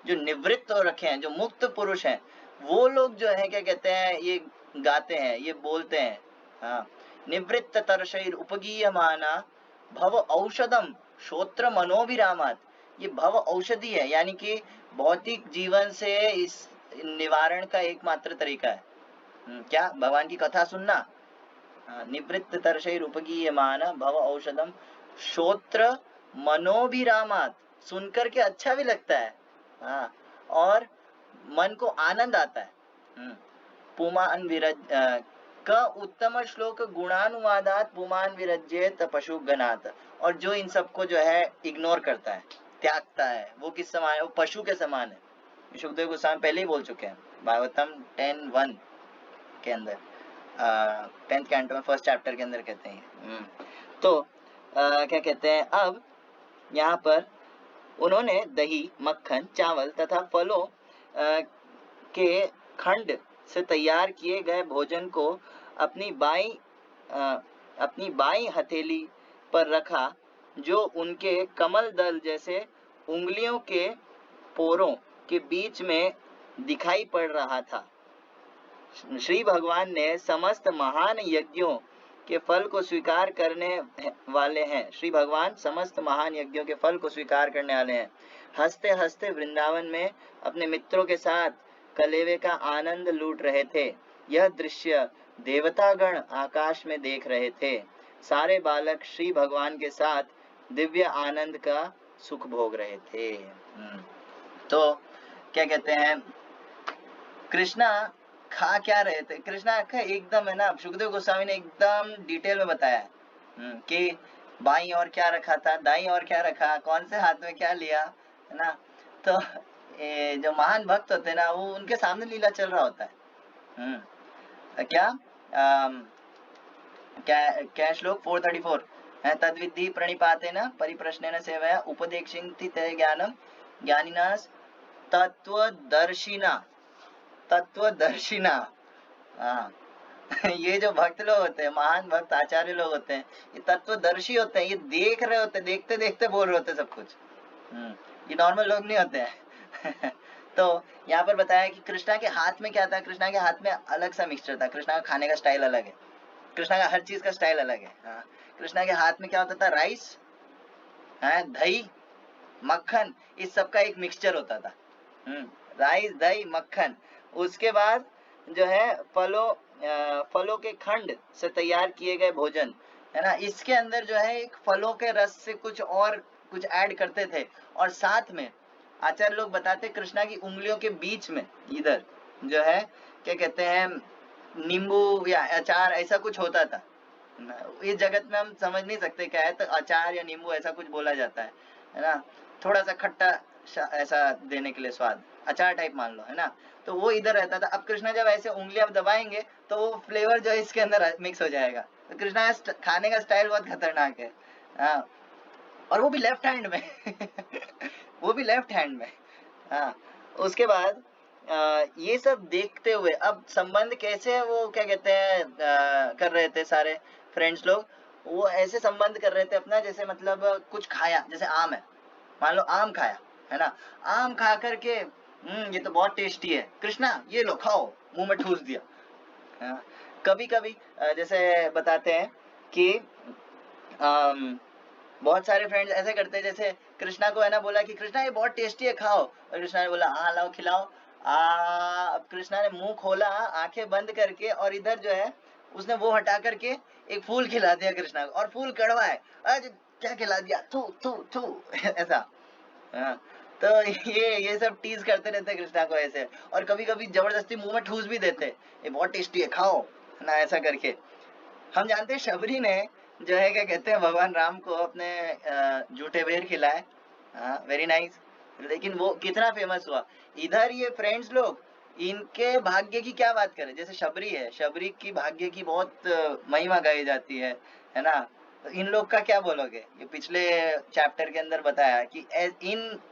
जो निवृत्त हो रखे हैं, जो मुक्त पुरुष हैं, वो लोग जो है क्या कहते हैं, ये गाते हैं, ये बोलते हैं। हाँ, निवृत्त तरशैर उपगीयमाना भव औषधम श्रोत्र मनोभिरामात। ये भव औषधि है, यानी कि भौतिक जीवन से इस निवारण का एकमात्र तरीका है। क्या, भगवान की कथा सुनना। निवृत्त तरशैर उपगीयमान भव औषधम श्रोत्र मनोभिरामात, सुनकर के अच्छा भी लगता है। हाँ, और मन को आनंद आता है। पुमान विरज का उत्तम श्लोक गुणानुवादात पुमान विरज्येत पशुगणात। और जो इन सबको जो है इग्नोर करता है, त्यागता है, वो किस समान है, वो पशु के समान है। सुखदेव गोस्वामी पहले ही बोल चुके हैं भागवतम 10:1 के अंदर, 10th कैंटो में 1st चैप्टर के अंदर कहते हैं। तो क्या कहते हैं, अब यहाँ पर उन्होंने दही, मक्खन, चावल तथा फलों के खंड से तैयार किए गए भोजन को अपनी बाईं हथेली पर रखा, जो उनके कमल दल जैसे उंगलियों के पोरों के बीच में दिखाई पड़ रहा था। श्री भगवान ने समस्त महान यज्ञों के फल को स्वीकार करने वाले हैं। श्री भगवान समस्त महान यज्ञों के फल को स्वीकार करने वाले हैं। हंसते हंसते वृंदावन में अपने मित्रों के साथ कलेवे का आनंद लूट रहे थे। यह दृश्य देवतागण आकाश में देख रहे थे। सारे बालक श्री भगवान के साथ दिव्य आनंद का सुख भोग रहे थे। तो क्या कहते हैं, कृष्णा खा क्या रहे थे? कृष्णा का एकदम है ना, सुखदेव गोस्वामी ने एकदम डिटेल में बताया है कि बाईं ओर क्या रखा था, दाईं ओर क्या रखा, कौन से हाथ में क्या लिया, है ना। तो जो महान भक्त होते हैं ना, वो उनके सामने लीला चल रहा होता है। क्या श्लोक 434 है, तद्विद्धि प्रणिपातेन परिप्रश्नेन सेवया उपदेक्षन्ति ते ज्ञानम ज्ञानिनास तत्वदर्शिना। हाँ ये जो भक्त लोग होते हैं, महान भक्त आचार्य लोग होते हैं, ये तत्वदर्शी होते हैं। ये देख रहे होते हैं, देखते देखते बोल रहे होते हैं सब कुछ। ये नॉर्मल लोग नहीं होते हैं। तो यहाँ पर बताया कि कृष्णा के हाथ में क्या था। कृष्णा के हाथ में अलग सा मिक्सचर था। कृष्णा का खाने का स्टाइल अलग है, कृष्णा का हर चीज का स्टाइल अलग है। हाँ, कृष्णा के हाथ में क्या होता था, राइस, दही, मक्खन, इस सब का एक मिक्सचर होता था। राइस, दही, मक्खन। उसके बाद जो है फलों के खंड से तैयार किए गए भोजन, है ना। इसके अंदर जो है एक फलों के रस से कुछ ऐड करते थे। और साथ में आचार्य लोग बताते, कृष्णा की उंगलियों के बीच में इधर जो है क्या कहते हैं, नींबू या अचार ऐसा कुछ होता था। ये जगत में हम समझ नहीं सकते क्या है, तो अचार या नींबू ऐसा कुछ बोला जाता है ना। थोड़ा सा खट्टा ऐसा देने के लिए, स्वाद अचार टाइप मान लो, है ना। तो वो इधर रहता था। अब कृष्णा जब ऐसे उंगलियां दबाएंगे तो वो फ्लेवर जो है इसके अंदर मिक्स हो जाएगा। तो कृष्णा खाने का स्टाइल बहुत खतरनाक है। हाँ, और वो भी लेफ्ट हैंड में। वो भी लेफ्ट हैंड में। हाँ, उसके बाद ये सब देखते हुए अब संबंध कैसे वो क्या कहते हैं कर रहे थे सारे फ्रेंड्स लोग। वो ऐसे संबंध कर रहे थे अपना, जैसे मतलब कुछ खाया, जैसे आम है, मान लो आम खाया, है ना। आम खा करके ये तो बहुत टेस्टी है, कृष्णा ये लो खाओ, मुंह में ठूस दिया। कभी कभी जैसे बताते हैं कि बहुत सारे फ्रेंड्स ऐसे करते हैं, जैसे कृष्णा को है ना बोला कि कृष्णा ये बहुत टेस्टी है खाओ, और कृष्णा ने बोला हाँ लाओ खिलाओ। अब कृष्णा ने मुंह खोला आंखें बंद करके, और इधर जो है उसने वो हटा करके एक फूल खिला दिया कृष्णा को, और फूल कड़वा है, आज क्या खिला दिया, थू थू थू। ऐसा। तो ये सब टीज करते रहते कृष्णा को ऐसे, और कभी कभी जबरदस्ती मुंह में ठूस भी देते, ये बहुत टेस्टी है खाओ, है ना, ऐसा करके। हम जानते हैं शबरी ने जो है क्या कहते हैं भगवान राम को अपने जूठे बेर खिलाए। हाँ, वेरी नाइस। लेकिन वो कितना फेमस हुआ। इधर ये फ्रेंड्स लोग इनके भाग्य की क्या बात करें, जैसे शबरी है, शबरी की भाग्य की बहुत महिमा गाई जाती है ना। तो इन लोग का क्या बोलोगे? ये पिछले चैप्टर के अंदर बताया कि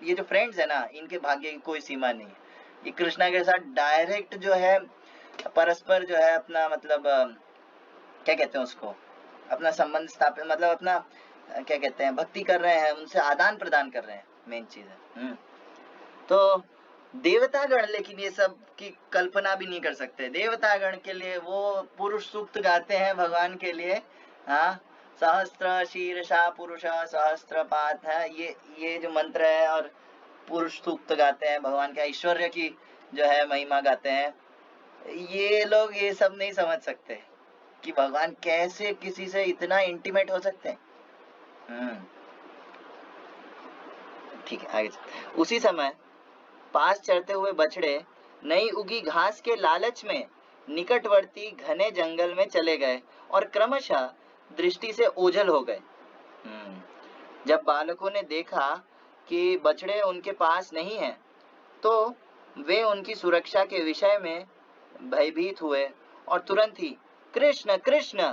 ये जो फ्रेंड्स है ना, इनके भाग्य की कोई सीमा नहीं है। ये कृष्णा के साथ डायरेक्ट जो है परस्पर जो है अपना मतलब क्या कहते हैं उसको, अपना संबंध स्थापित, मतलब अपना क्या कहते हैं भक्ति कर रहे हैं, उनसे आदान प्रदान कर रहे हैं, मेन चीज है। तो देवतागण लेकिन ये सब की कल्पना भी नहीं कर सकते। देवतागण के लिए वो पुरुष सूक्त गाते हैं भगवान के लिए। हाँ, सहस्त्र शीर्षा पुरुष सहस्त्रपाद है, ये जो मंत्र है, और पुरुष सूक्त गाते हैं भगवान के ऐश्वर्य की जो है महिमा गाते हैं। ये लोग ये सब नहीं समझ सकते कि भगवान कैसे किसी से इतना इंटीमेट हो सकते हैं। ठीक है, आगे उसी समय पास चढ़ते हुए बछड़े नई उगी घास के लालच में निकटवर्ती घने जंगल में चले गए और क्रमशः दृष्टि से ओझल हो गए। जब बालकों ने देखा कि बछड़े उनके पास नहीं हैं, तो वे उनकी सुरक्षा के विषय में भयभीत हुए और तुरंत ही कृष्ण कृष्ण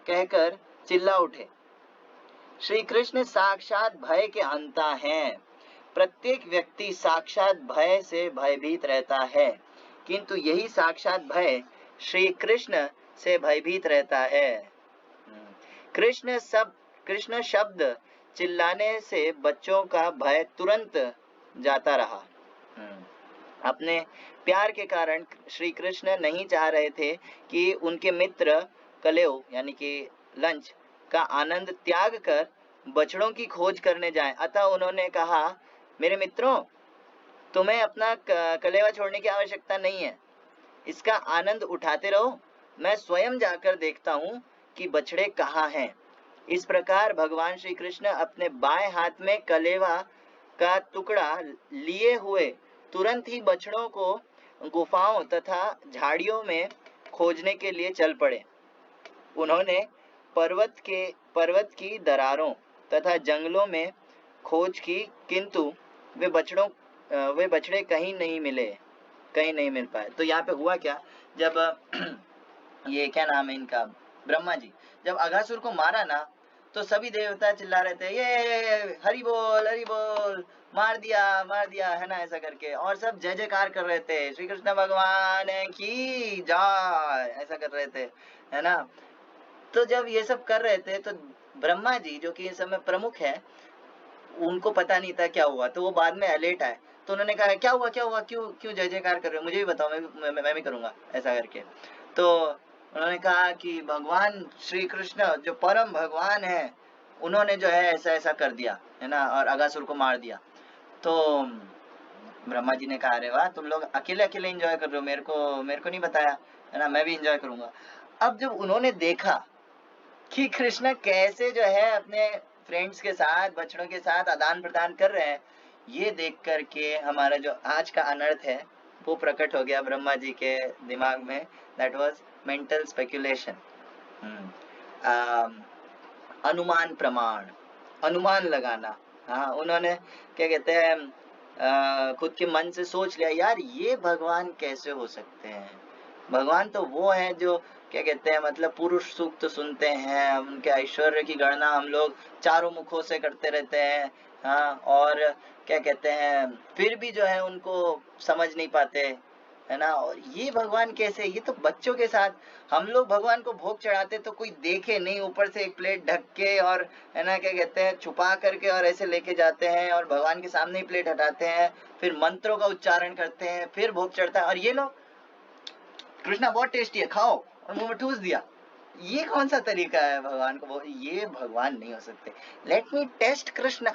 कहकर चिल्ला उठे। श्री कृष्ण साक्षात भय के अंता हैं। प्रत्येक व्यक्ति साक्षात भय से भयभीत रहता है, किंतु यही साक्षात भय श्री कृष्ण से भयभीत रहता है। कृष्ण शब्द चिल्लाने से बच्चों का भय तुरंत जाता रहा। अपने प्यार के कारण श्री कृष्ण नहीं चाह रहे थे कि उनके मित्र कलेव यानी कि लंच का आनंद त्याग कर बछड़ों की खोज करने जाएं। अतः उन्होंने कहा, मेरे मित्रों, तुम्हें अपना कलेवा छोड़ने की आवश्यकता नहीं है, इसका आनंद उठाते रहो, मैं स्वयं जाकर देखता हूँ कि बछड़े कहाँ हैं। इस प्रकार भगवान श्री कृष्ण अपने बाएं हाथ में कलेवा का टुकड़ा लिए हुए तुरंत ही बछड़ों को गुफाओं तथा झाड़ियों में खोजने के लिए चल पड़े। उन्होंने पर्वत की दरारों तथा जंगलों में खोज की, किंतु वे बछड़े कहीं नहीं मिल पाए। तो यहाँ पे हुआ क्या, जब ये क्या नाम है इनका, ब्रह्मा जी जब अघासुर को मारा ना, तो सभी देवता चिल्ला रहे थे, ये हरि बोल, मार दिया है ना, ऐसा करके, और सब जय जयकार कर रहे थे, श्री कृष्ण भगवान की जय, ऐसा कर रहे थे, है ना। तो जब ये सब कर रहे थे तो ब्रह्मा जी जो कि इस समय प्रमुख है, उनको पता नहीं था क्या हुआ, तो वो बाद में अलर्ट आए, तो उन्होंने कहा क्या हुआ, क्यों जय जयकार कर रहे हो, मुझे भी बताओ, मैं भी करूंगा, ऐसा करके। तो उन्होंने कहा कि भगवान श्री कृष्ण जो परम भगवान है, उन्होंने जो है ऐसा ऐसा कर दिया, है ना, और अघासुर को मार दिया। तो ब्रह्मा जी ने कहा, अरे वाह, तुम लोग अकेले एंजॉय कर रहे हो, मेरे को नहीं बताया, है ना, मैं भी एंजॉय करूंगा। अब जब उन्होंने देखा कि कृष्ण कैसे जो है अपने फ्रेंड्स के साथ, बच्चों के साथ आदान प्रदान कर रहे हैं, ये देख करके हमारा जो आज का अनर्थ है वो प्रकट हो गया ब्रह्मा जी के दिमाग में। दैट वाज मेंटल स्पेकुलेशन, अनुमान प्रमाण, अनुमान लगाना। हाँ, उन्होंने क्या कहते हैं, खुद के मन से सोच लिया, यार ये भगवान कैसे हो सकते हैं, भगवान तो वो है जो क्या कहते हैं, मतलब पुरुष सूक्त सुनते हैं, उनके ऐश्वर्य की गणना हम लोग चारों मुखों से करते रहते हैं, हाँ, और क्या कहते हैं, फिर भी जो है उनको समझ नहीं पाते, है ना। और ये भगवान कैसे, ये तो बच्चों के साथ, हम लोग भगवान को भोग चढ़ाते तो कोई देखे नहीं, ऊपर से एक प्लेट ढक के, और है ना, क्या कहते हैं, छुपा करके और ऐसे लेके जाते हैं, और भगवान के सामने ही प्लेट हटाते हैं, फिर मंत्रों का उच्चारण करते हैं, फिर भोग चढ़ता है, और ये लोग कृष्णा बहुत टेस्टी है, खाओ, और मुंह में ठूस दिया। ये कौन सा तरीका है भगवान को, ये भगवान नहीं हो सकते। लेट मी टेस्ट कृष्णा,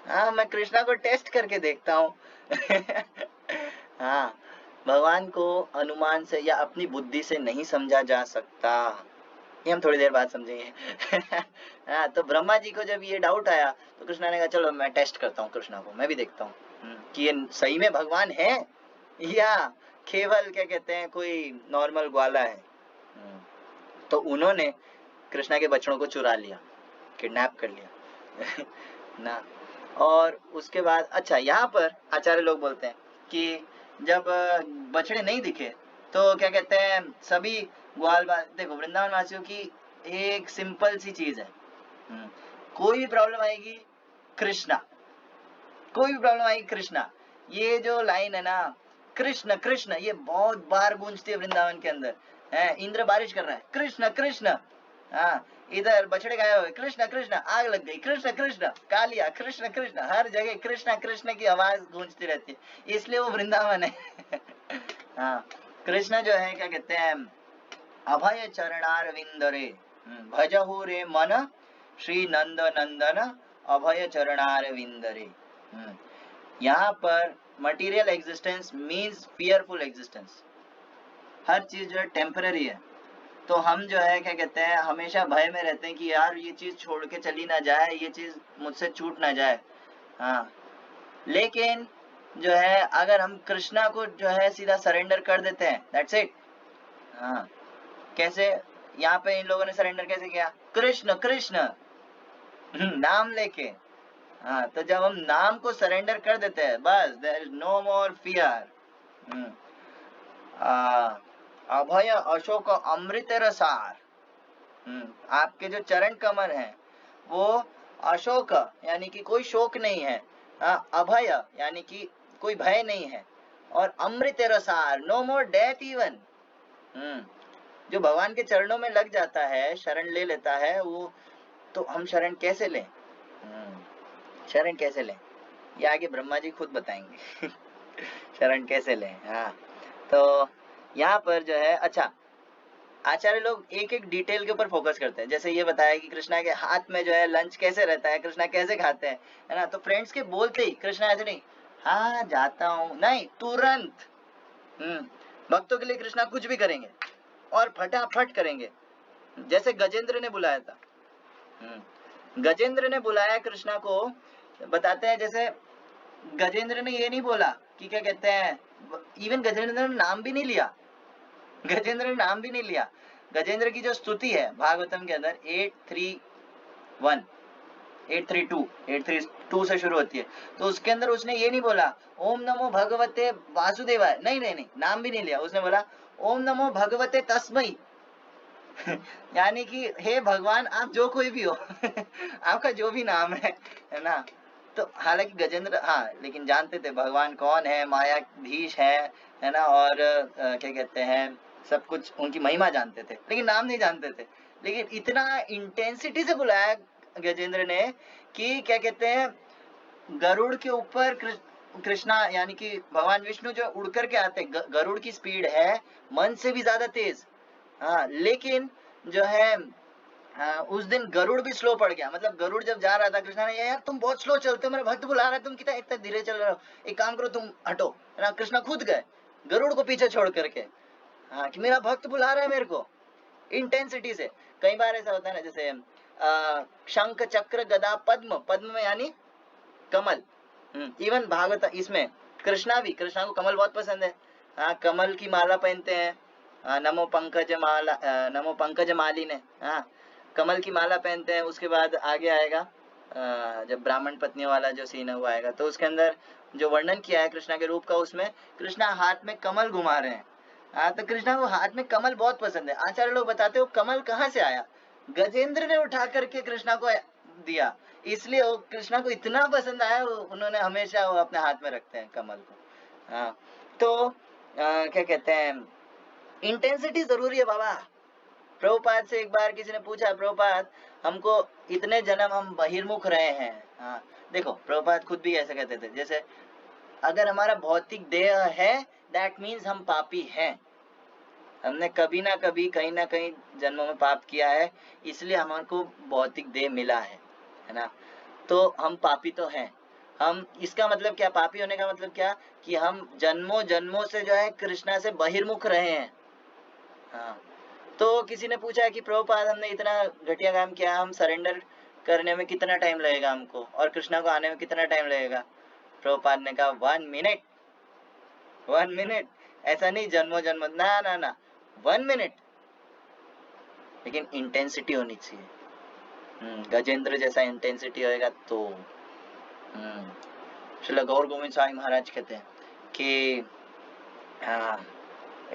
हाँ, मैं कृष्णा को टेस्ट करके देखता हूँ। हाँ, भगवान को अनुमान से या अपनी बुद्धि से नहीं समझा जा सकता, ये हम थोड़ी देर बाद समझेंगे। हाँ, तो ब्रह्मा जी को जब ये डाउट आया तो कृष्णा ने कहा, चलो मैं टेस्ट करता हूँ कृष्णा को, मैं भी देखता हूँ कि ये सही में भगवान है या केवल क्या कहते हैं कोई नॉर्मल ग्वाला है। तो उन्होंने कृष्णा के बच्चों को चुरा लिया, किडनैप कर लिया ना। और उसके बाद अच्छा, यहाँ पर आचार्य लोग बोलते हैं कि जब बछड़े नहीं दिखे तो क्या कहते हैं, सभी ग्वाल, देखो वृंदावन वासियों की एक सिंपल सी चीज है, कोई भी प्रॉब्लम आएगी कृष्णा, कोई भी प्रॉब्लम आएगी कृष्णा, ये जो लाइन है ना, कृष्ण कृष्ण, ये बहुत बार गूंजती है वृंदावन के अंदर, है, इंद्र बारिश कर रहा है, कृष्ण कृष्ण, हाँ, इधर बछड़े गायब हुए, कृष्ण कृष्ण, आग लग गई, कृष्ण कृष्ण, कालिया, कृष्ण कृष्ण, हर जगह कृष्ण कृष्ण की आवाज गूंजती रहती है, इसलिए वो वृंदावन है। हाँ, कृष्ण जो है क्या कहते हैं, अभय चरणार विंदरे भजहु रे मन श्री नंद नंदन अभय चरणार विंदरे। यहाँ पर material existence means fearful existence, हर चीज जो है टेम्पररी है, तो हम जो है क्या कहते हैं हमेशा भय में रहते हैं कि यार ये चीज छोड़ के चली ना जाए, ये चीज मुझसे छूट ना जाए। हाँ, लेकिन जो है अगर हम कृष्णा को जो है सीधा सरेंडर कर देते हैं, दैट्स इट। हाँ, कैसे, यहाँ पे इन लोगों ने सरेंडर कैसे किया, कृष्ण कृष्ण नाम लेके। हाँ, तो जब हम नाम को सरेंडर कर देते हैं, बस there is no more fear. अभय अशोक अमृत रसार, आपके जो चरण कमल हैं वो अशोक यानी कि कोई शोक नहीं है, अभय यानी कि कोई भय नहीं है, और अमृत रसार, नो मोर डेथ इवन। जो भगवान के चरणों में लग जाता है, शरण ले लेता है वो, तो हम शरण कैसे लें? शरण कैसे लें ये आगे ब्रह्मा जी खुद बताएंगे। शरण कैसे लें। हाँ, तो यहाँ पर जो है, अच्छा, आचार्य लोग एक एक डिटेल के ऊपर फोकस करते हैं। जैसे ये बताया कि कृष्णा के हाथ में जो है लंच कैसे रहता है, कृष्णा कैसे खाते हैं, है ना। तो फ्रेंड्स के बोलते ही कृष्णा ऐसे नहीं, हाँ जाता हूँ, नहीं, तुरंत। भक्तों के लिए कृष्णा कुछ भी करेंगे और फटाफट करेंगे। जैसे गजेंद्र ने बुलाया था, गजेंद्र ने बुलाया कृष्णा को, बताते हैं जैसे गजेंद्र ने ये नहीं बोला कि क्या कहते हैं, इवन गजेंद्र ने नाम भी नहीं लिया, गजेंद्र ने नाम भी नहीं लिया। गजेंद्र की जो स्तुति है भागवतम के अंदर 832 से शुरू होती है, तो उसके अंदर उसने ये नहीं बोला ओम नमो भगवते वासुदेवाय, नहीं नहीं नहीं, नाम भी नहीं लिया। उसने बोला ओम नमो भगवते तस्मै। यानी कि हे भगवान, आप जो कोई भी हो, आपका जो भी नाम है ना। तो हालांकि गजेंद्र, हाँ, लेकिन जानते थे भगवान कौन है, मायाधीश है ना, और क्या कहते हैं, सब कुछ उनकी महिमा जानते थे, लेकिन नाम नहीं जानते थे। लेकिन इतना इंटेंसिटी से बुलाया गजेंद्र ने कि क्या कहते हैं, गरुड़ के ऊपर कृष्णा यानी कि भगवान विष्णु जो उड़ करके आते, गरुड़ की स्पीड है मन से भी ज्यादा तेज। हाँ, लेकिन जो है उस दिन गरुड़ भी स्लो पड़ गया। मतलब गरुड़ जब जा रहा था, कृष्णा ने, यार तुम बहुत स्लो चलते हो, मेरा भक्त बुला रहा है, तुम कितना इतना धीरे चल रहे हो, एक काम करो तुम हटो, है ना। कृष्णा खुद गए गरुड़ को पीछे छोड़ करके, हाँ, कि मेरा भक्त बुला रहा है मेरे को, इंटेंसिटी से। कई बार ऐसा होता है ना, जैसे शंख चक्र गदा पद्म, पद्म में यानी कमल। इवन भागवत इसमें कृष्णा को कमल बहुत पसंद है। हाँ, कमल की माला पहनते हैं, नमो पंकज माला, नमो पंकज माली ने, हाँ, कमल की माला पहनते हैं। उसके बाद आगे आएगा जब ब्राह्मण पत्नियों वाला जो सीन है वो आएगा, तो उसके अंदर जो वर्णन किया है कृष्णा के रूप का, उसमें कृष्णा हाथ में कमल घुमा रहे हैं। हाँ, तो कृष्णा को हाथ में कमल बहुत पसंद है। आचार्य लोग बताते हो कमल कहाँ से आया, गजेंद्र ने उठा करके कृष्णा को दिया, इसलिए वो कृष्णा को इतना पसंद आया, उन्होंने हमेशा वो अपने हाथ में रखते हैं कमल को। हाँ, तो क्या कहते हैं, इंटेंसिटी जरूरी है बाबा। प्रभुपाद से एक बार किसी ने पूछा, प्रभुपाद हमको इतने जन्म हम बहिर्मुख रहे हैं। हाँ, देखो प्रभुपाद खुद भी ऐसा कहते थे, जैसे अगर हमारा भौतिक देह है, दैट मीन्स हम पापी हैं। हमने कभी ना कभी कहीं ना कहीं जन्मों में पाप किया है, इसलिए हमको भौतिक देह मिला है ना। तो हम पापी तो हैं। हम, इसका मतलब क्या, पापी होने का मतलब क्या, कि हम जन्मों जन्मों से जो है कृष्णा से बहिर्मुख रहे हैं। हाँ, तो किसी ने पूछा कि प्रभुपाद हमने इतना घटिया काम किया, हम सरेंडर करने में कितना टाइम लगेगा हमको, और कृष्णा को आने में कितना टाइम लगेगा। प्रभुपाद ने कहा 1 मिनट, 1 मिनट, ऐसा नहीं जन्मों जन्मों, ना ना ना, 1 मिनट, लेकिन इंटेंसिटी होनी चाहिए। गजेंद्र जैसा इंटेंसिटी होएगा तो। श्रील गौर गोविंद स्वामी महाराज कहते हैं कि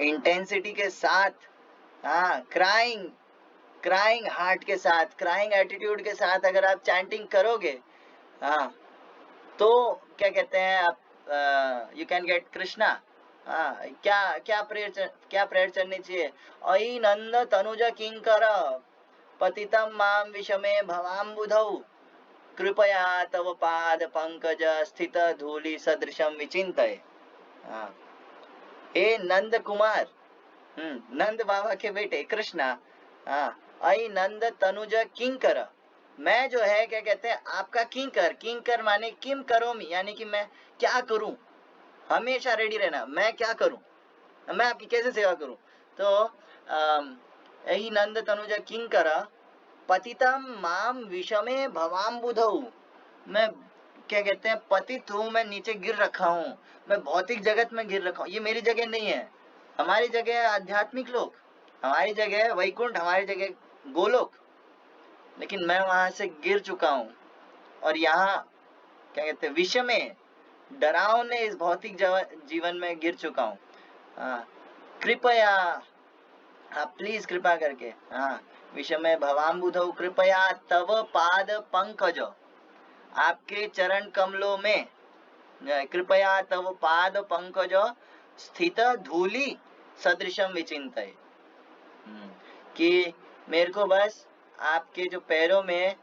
इंटेंसिटी के साथ, क्राइंग क्राइंग हार्ट के साथ, क्राइंग एटीट्यूड के साथ अगर आप चैंटिंग करोगे, हाँ, तो क्या कहते हैं आप, यू कैन गेट कृष्णा। क्या क्या प्रेयर चलनी चाहिए, अयि नंद तनुज किंकर पतितम माम विषमे भवाम्बुधौ कृपया तव पाद पंकज स्थित धूलि सदृशम विचिंतये। हे नंद कुमार, नंद बाबा के बेटे कृष्णा, अयि नंद तनुज किंकर, मैं जो है क्या कहते हैं आपका किंकर, किंकर माने किम करोमि, यानी कि मैं क्या करूं, हमेशा रेडी रहना, मैं क्या करूं, मैं आपकी कैसे सेवा करूं। तो अयि नंद तनुज किंकर पतितम माम विषमे भवाम्बुधौ, मैं क्या कहते हैं पतित हूँ, मैं नीचे गिर रखा हूँ, मैं भौतिक जगत में गिर रखा हूँ, ये मेरी जगह नहीं है। हमारी जगह है आध्यात्मिक लोक, हमारी जगह है वैकुंठ, हमारी जगह गोलोक, लेकिन मैं वहां से गिर चुका हूँ, और यहाँ क्या कहते हैं विषय में, डरावने इस भौतिक जीवन में गिर चुका हूँ। कृपया, प्लीज कृपा करके, विषमे भवाम्बुधौ कृपया तव पाद पंकज, आपके चरण कमलों में कृपया तव पाद पंकज स्थित धूलि सदृशम विचिंतय, कि मेरे को बस आपके जो पैरों में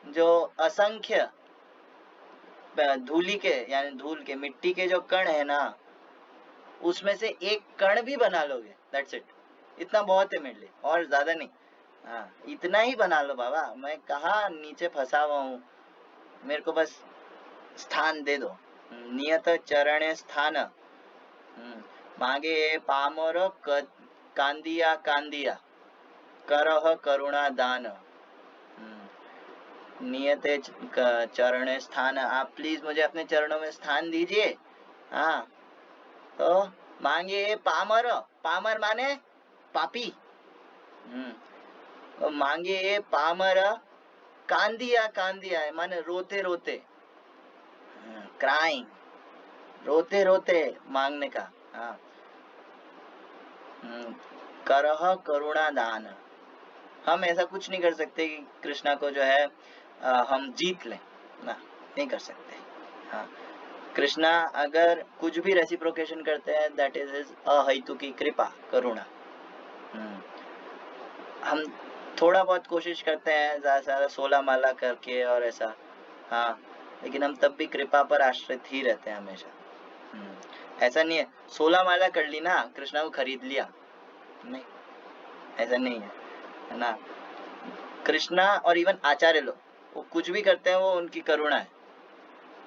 जो असंख्य धूली के यानी धूल के मिट्टी के जो कण है ना, उसमें से एक कण भी बना लोगे, दैट्स इट, इतना बहुत है मेरे लिए, और ज्यादा नहीं। हाँ, इतना ही बना लो बाबा, मैं कहाँ नीचे फंसा हुआ हूँ, मेरे को बस स्थान दे दो। नियत चरणे स्थान, मागे पामर कांदिया कांदिया करह करुणा दान, नियत चरण स्थान, आप प्लीज मुझे अपने चरणों में स्थान दीजिए। हाँ, तो मांगे पामर, पामर माने पापी, तो मांगे पामर कांदिया कांदिया माने रोते रोते, क्राइंग, रोते रोते मांगने का। हाँ, करह करुणा दान, हम ऐसा कुछ नहीं कर सकते कि कृष्णा को जो है हम जीत लें ना, नहीं कर सकते। हाँ, कृष्णा अगर कुछ भी रेसिप्रोकेशन करते हैं, दैट इज अहेतु की कृपा करुणा। हम थोड़ा बहुत कोशिश करते हैं ज्यादा से ज्यादा 16 माला करके और ऐसा, हाँ, लेकिन हम तब भी कृपा पर आश्रित ही रहते हैं हमेशा। ऐसा नहीं है 16 माला कर ली ना कृष्णा को खरीद लिया, नहीं, ऐसा नहीं है ना। कृष्णा और इवन आचार्य लोग वो कुछ भी करते हैं, वो उनकी करुणा है।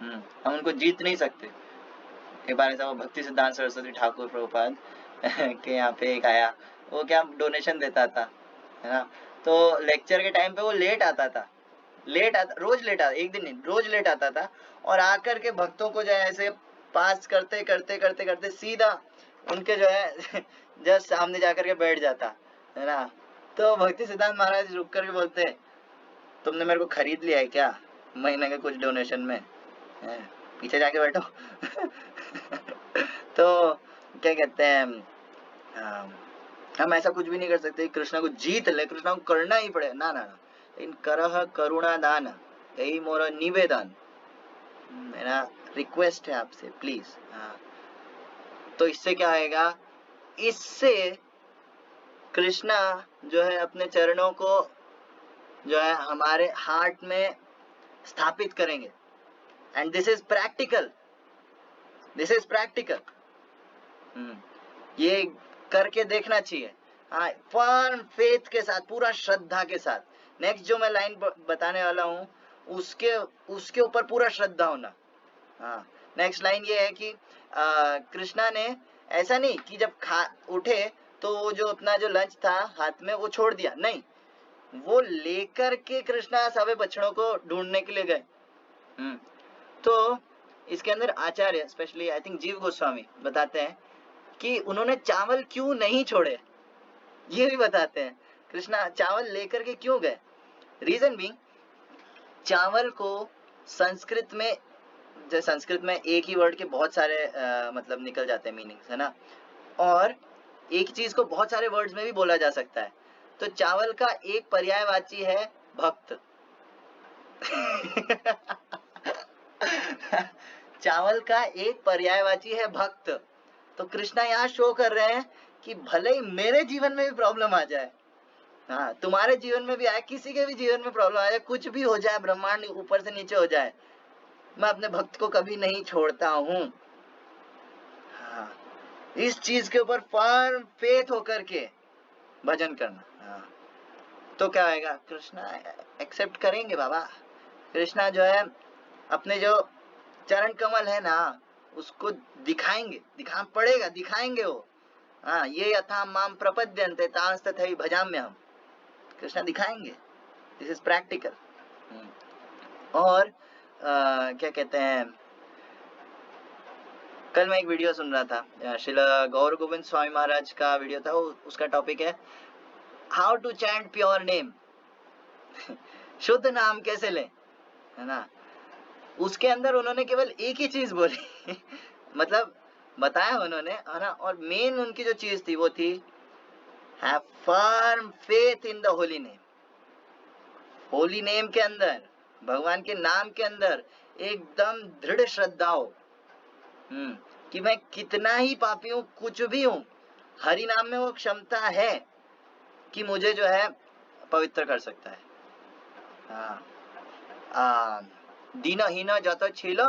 हम उनको जीत नहीं सकते। एक बार ऐसा वो भक्ति सिद्धांत सरस्वती ठाकुर प्रभुपाद के यहाँ पे एक आया, वो क्या डोनेशन देता था, है ना, तो लेक्चर के टाइम पे वो लेट आता था, रोज लेट आता, एक दिन नहीं, रोज लेट आता था, और आकर के भक्तों को जो है ऐसे पास करते करते करते करते सीधा उनके जो है जस्ट सामने जाकर के बैठ जाता, है ना। तो भक्ति सिद्धांत महाराज रुक करके बोलते, तुमने मेरे को खरीद लिया है क्या महीने के कुछ डोनेशन में, पीछे जाके बैठो। तो क्या कहते हैं, हम ऐसा कुछ भी नहीं कर सकते कृष्णा को जीत ले, कृष्णा को करना ही पड़े, ना ना ना, इन करह करुणा दान, यही मोरा निवेदन, मेरा रिक्वेस्ट है आपसे, प्लीज। हाँ, तो इससे क्या होगा, इससे कृष्णा जो है अपने चरणों को जो है हमारे हार्ट में स्थापित करेंगे, and this is practical, this is practical, ये करके देखना चाहिए। हाँ, फर्म फेथ के साथ, पूरा श्रद्धा के साथ। नेक्स्ट जो मैं लाइन बताने वाला हूँ उसके ऊपर पूरा श्रद्धा होना। हाँ, नेक्स्ट लाइन ये है कि कृष्णा ने ऐसा नहीं कि जब उठे तो वो जो अपना जो लंच था हाथ में वो छोड़ दिया, नहीं, वो लेकर के कृष्णा सभी बछड़ों को ढूंढने के लिए गए। तो इसके अंदर आचार्य स्पेशली आई थिंक जीव गोस्वामी बताते हैं कि उन्होंने चावल क्यों नहीं छोड़े, ये भी बताते हैं कृष्णा चावल लेकर के क्यों गए। रीजन भी, चावल को संस्कृत में, जो संस्कृत में एक ही वर्ड के बहुत सारे मतलब निकल जाते हैं मीनिंग्स, है ना, और एक चीज को बहुत सारे वर्ड्स में भी बोला जा सकता है। तो चावल का एक पर्यायवाची है भक्त। चावल का एक पर्यायवाची है भक्त। तो कृष्णा यहाँ शो कर रहे हैं कि भले ही मेरे जीवन में भी प्रॉब्लम आ जाए, हाँ, तुम्हारे जीवन में भी आए, किसी के भी जीवन में प्रॉब्लम आ जाए, कुछ भी हो जाए, ब्रह्मांड ऊपर से नीचे हो जाए, मैं अपने भक्त को कभी नहीं छोड़ता हूँ। हाँ, इस चीज के ऊपर फर्म फेथ होकर के भजन करना। हाँ, तो क्या आएगा, कृष्णा एक्सेप्ट करेंगे बाबा। कृष्णा जो है अपने जो चरण कमल है ना उसको दिखाएंगे, दिखाना पड़ेगा, दिखाएंगे वो। हाँ, ये यथा माम प्रपद्यन्ते तांस्तथैव भजाम्यहम्, कृष्णा दिखाएंगे, दिस इज प्रैक्टिकल। और क्या कहते हैं, कल मैं एक वीडियो सुन रहा था, श्रील गौर गोविंद स्वामी महाराज का वीडियो था, उसका टॉपिक है how to chant pure name, शुद्ध नाम कैसे लें, है ना। उसके अंदर उन्होंने केवल एक ही चीज बोली मतलब बताया उन्होंने, है ना, और मेन उनकी जो चीज थी वो थी have firm faith in the holy name. Holy name के अंदर, भगवान के नाम के अंदर एकदम दृढ़ श्रद्धा हो कि मैं कितना ही पापी हूं, कुछ भी हूं, हरि नाम में वो क्षमता है कि मुझे जो है पवित्र कर सकता है। दीन हीन जत छील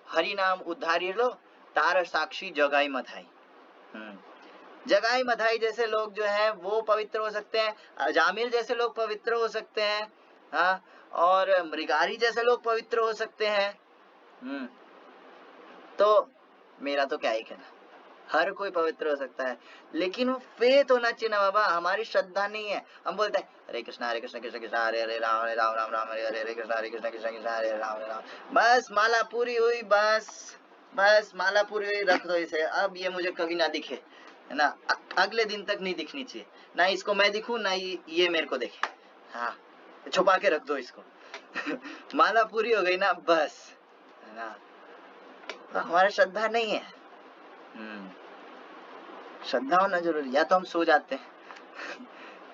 हरि नाम उद्धारी लो, तार साक्षी जगाई मथाई। जगाई मथाई जैसे लोग जो है वो पवित्र हो सकते हैं, जामिल जैसे लोग पवित्र हो सकते हैं, हाँ, और मृगारी जैसे लोग पवित्र हो सकते हैं। तो मेरा तो क्या ही कहना, हर कोई पवित्र हो सकता है, लेकिन वो फेथ होना चाहिए ना बाबा। हमारी श्रद्धा नहीं है, हम बोलते हैं हरे कृष्ण कृष्ण कृष्ण हरे हरे राम राम राम हरे हरे कृष्ण कृष्ण कृष्ण हरे राम राम। बस माला पूरी हुई, बस माला पूरी हुई, रख दो इसे, अब ये मुझे कभी ना दिखे, है ना, अगले दिन तक नहीं दिखनी चाहिए, ना इसको मैं दिखूं ना ये मेरे को देखे, हाँ, छुपा के रख दो इसको। माला पूरी हो गई ना, बस, है ना। तो हमारा श्रद्धा नहीं है। श्रद्धा होना जरूरी, या तो हम सो जाते हैं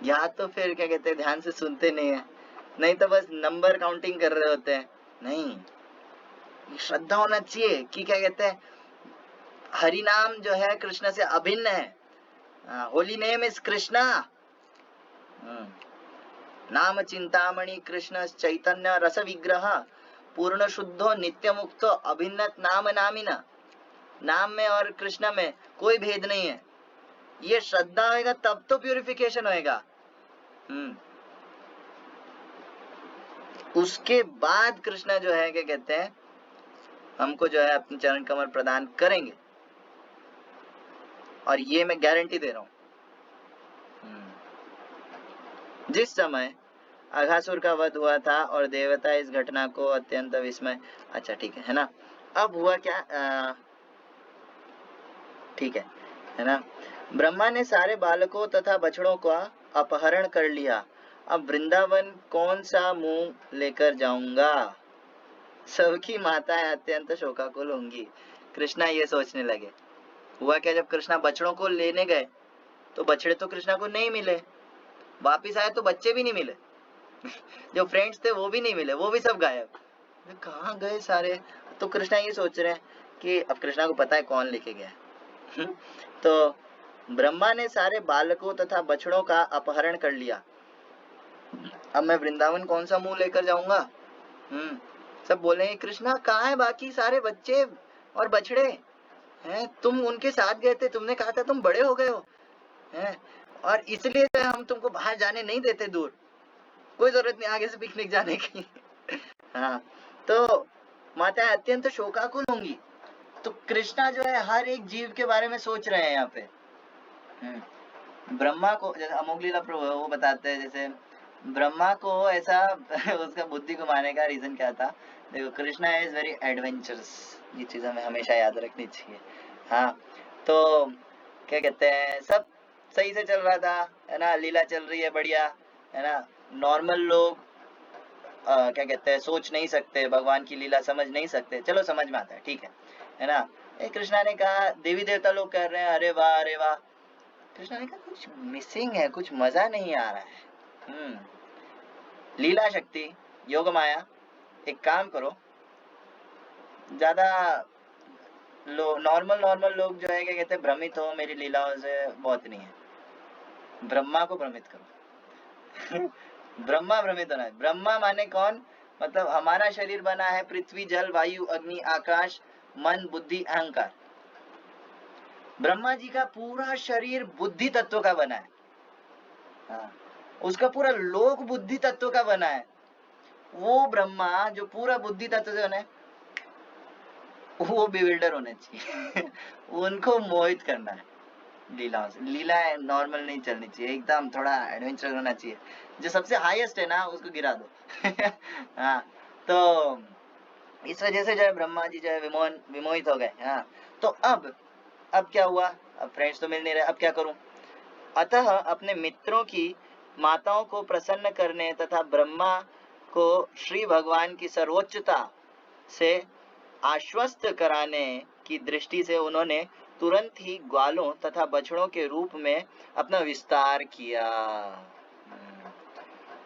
या तो फिर क्या कहते हैं ध्यान से सुनते नहीं है, नहीं तो बस नंबर काउंटिंग कर रहे होते हैं। नहीं, श्रद्धा होना चाहिए कि क्या कहते हैं हरि नाम जो है कृष्ण से अभिन्न है। Holy name is Krishna. नाम चिंतामणि कृष्ण चैतन्य रस विग्रह पूर्ण शुद्धो नित्य मुक्तो अभिन्न नाम नामिना। नाम में और कृष्ण में कोई भेद नहीं है। ये श्रद्धा होएगा तब तो प्यूरिफिकेशन होएगा। उसके बाद कृष्ण जो है क्या कहते हैं हमको जो है अपने चरण कमल प्रदान करेंगे, और ये मैं गारंटी दे रहा हूं। जिस समय अघासुर का वध हुआ था और देवता इस घटना को अत्यंत विस्मय, अच्छा ठीक है ना। अब हुआ क्या, ठीक है ना। ब्रह्मा ने सारे बालकों तथा बछड़ों का अपहरण कर लिया। अब वृंदावन कौन सा मुंह लेकर जाऊंगा, सबकी माताएं अत्यंत शोकाकुल होंगी। कृष्णा ये सोचने लगे। हुआ क्या, जब कृष्णा बछड़ों को लेने गए तो बछड़े तो कृष्णा को नहीं मिले, वापिस आए तो बच्चे भी नहीं मिले। जो फ्रेंड्स थे वो भी नहीं मिले, वो भी सब गायब, कहाँ गए सारे। तो कृष्णा ये सोच रहे हैं कि अब कृष्णा को पता है कौन लेके गया। तो ब्रह्मा ने सारे बालकों तथा बछड़ों का अपहरण कर लिया। अब मैं वृंदावन कौन सा मुंह लेकर जाऊंगा। सब बोलेंगे कृष्णा कहाँ है बाकी सारे बच्चे और बछड़े हैं, तुम उनके साथ गए थे, तुमने कहा था तुम बड़े हो गए हो हैं, और इसलिए हम तुमको बाहर जाने नहीं देते, दूर कोई जरूरत नहीं आगे से पिकनिक जाने की। हाँ, तो माता अत्यंत शोकाकुल होंगी। तो कृष्णा जो है हर एक जीव के बारे में सोच रहे हैं यहाँ पे। ब्रह्मा को, जैसे अमोघ लीला प्रभु वो बताते हैं, जैसे ब्रह्मा को ऐसा उसका बुद्धि को मारने का रीजन क्या था। देखो कृष्णा इज वेरी एडवेंचरस, ये चीज हमें हमेशा याद रखनी चाहिए। हाँ, तो क्या कहते हैं सब सही से चल रहा था, है ना, लीला चल रही है बढ़िया, है ना। नॉर्मल लोग क्या कहते हैं सोच नहीं सकते, भगवान की लीला समझ नहीं सकते, चलो समझ में आता है, ठीक है ना। कृष्णा ने कहा, देवी देवता लोग कर रहे हैं, अरे वाह अरे वाह। कृष्णा ने कहा कुछ मिसिंग है, कुछ मजा नहीं आ रहा है। लीला शक्ति योग माया, एक काम करो, ज्यादा नॉर्मल लोग जो है क्या कहते हैं भ्रमित हो मेरी लीलाओं से, बहुत नहीं है, ब्रह्मा को भ्रमित करो। ब्रह्मा भ्रमित होना है। ब्रह्मा माने कौन, मतलब हमारा शरीर बना है पृथ्वी जल वायु अग्नि आकाश मन बुद्धि अहंकार। ब्रह्मा जी का पूरा शरीर बुद्धि तत्व का बना है। हाँ, उसका पूरा लोक बुद्धि तत्व का बना है। वो ब्रह्मा जो पूरा बुद्धि तत्व से बना है, वो बिविल्डर होने चाहिए। उनको मोहित करना है लीलाओं से। लीला नॉर्मल नहीं चलनी चाहिए, एकदम थोड़ा एडवेंचर होना चाहिए। जो सबसे हाईएस्ट है ना उसको गिरा दो। हाँ, तो इस वजह से जो है ब्रह्मा जी जो है विमोहित हो गए। हाँ, तो अब क्या हुआ, अब फ्रेंड्स तो मिल नहीं रहे, अब क्या करूं। अतः अपने मित्रों की माताओं को प्रसन्न करने तथा ब्रह्मा को श्री भगवान की सर्वोच्चता से आश्वस्त कराने की दृष्टि से उन्होंने तुरंत ही ग्वालों तथा बछड़ों के रूप में अपना विस्तार किया।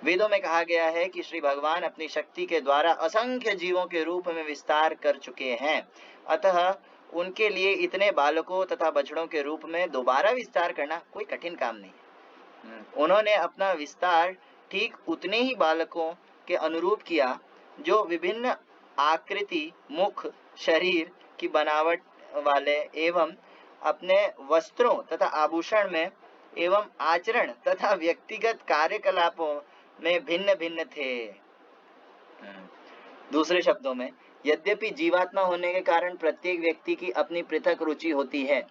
वेदों में कहा गया है कि श्री भगवान अपनी शक्ति के द्वारा असंख्य जीवों के रूप में विस्तार कर चुके हैं, अतः उनके लिए इतने बालकों तथा बछड़ों के रूप में दोबारा विस्तार करना कोई कठिन काम नहीं। उन्होंने अपना विस्तार ठीक उतने ही बालकों के अनुरूप किया जो विभिन्न आकृति, मुख, शरीर की बनावट वाले एवं अपने वस्त्रों तथा आभूषण में एवं आचरण तथा व्यक्तिगत कार्यकलापों में भिन्न भिन्न थे। दूसरे शब्दों में, यद्यपि जीवात्मा होने के कारण प्रत्येक व्यक्ति की अपनी पृथक रुचि होती है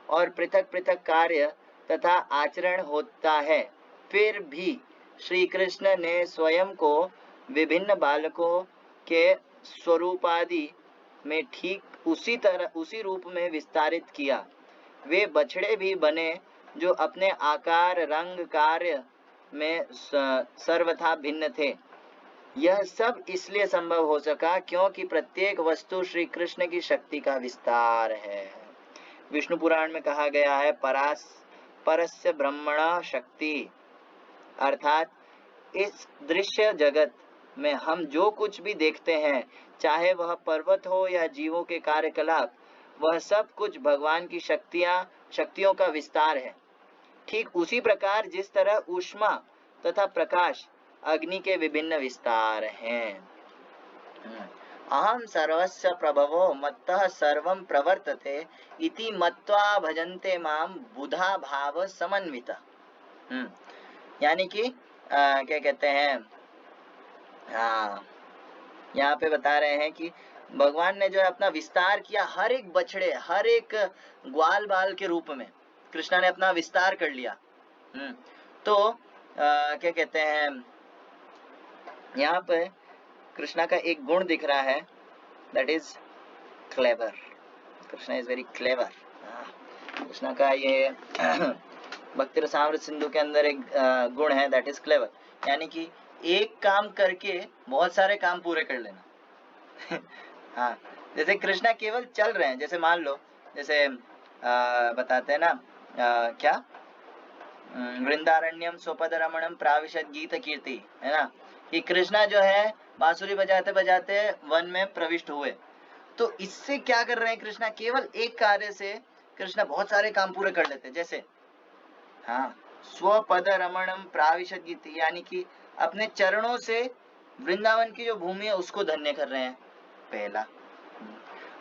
और पृथक पृथक कार्य तथा आचरण होता है, फिर भी श्री कृष्ण ने स्वयं को विभिन्न बालकों के स्वरूपादि में ठीक उसी रूप में विस्तारित किया। वे बछड़े भी बने जो अपने आकार, रंग, कार्य में सर्वथा भिन्न थे। यह सब इसलिए संभव हो सका क्योंकि प्रत्येक वस्तु श्री कृष्ण की शक्ति का विस्तार है। विष्णु पुराण में कहा गया है, परस्य ब्रह्मण शक्ति, अर्थात इस दृश्य जगत में हम जो कुछ भी देखते हैं, चाहे वह पर्वत हो या जीवों के कार्यकलाप, वह सब कुछ भगवान की शक्तियों का विस्तार है। ठीक उसी प्रकार जिस तरह ऊष्मा तथा प्रकाश अग्नि के विभिन्न विस्तार हैं। अहम सर्वस्य प्रभवो मत्तः सर्वं प्रवर्तते इति मत्वा भजन्ते माम बुधा भाव समन्विता। यानी कि क्या कहते हैं, यहाँ पे बता रहे हैं कि भगवान ने जो है अपना विस्तार किया, हर एक बछड़े, हर एक ग्वाल बाल के रूप में कृष्णा ने अपना विस्तार कर लिया। तो क्या कहते हैं, यहाँ पे कृष्णा का एक गुण दिख रहा है, that is clever. Krishna is very clever. Krishna का ये भक्ति रसामृत सिंधु के अंदर एक गुण है, दैट इज क्लेवर, यानी कि एक काम करके बहुत सारे काम पूरे कर लेना। हाँ, जैसे कृष्णा केवल चल रहे हैं, जैसे मान लो, जैसे बताते हैं ना, क्या वृंदारण्यम स्वपद रमणम प्राविशद गीत कीर्ति, है ना, कि कृष्णा जो है बांसुरी बजाते बजाते वन में प्रविष्ट हुए। तो इससे क्या कर रहे हैं कृष्णा, केवल एक कार्य से कृष्णा बहुत सारे काम पूरे कर लेते हैं। जैसे स्वपद रमणम प्राविशद गीत, यानी कि अपने चरणों से वृंदावन की जो भूमि है उसको धन्य कर रहे हैं, पहला।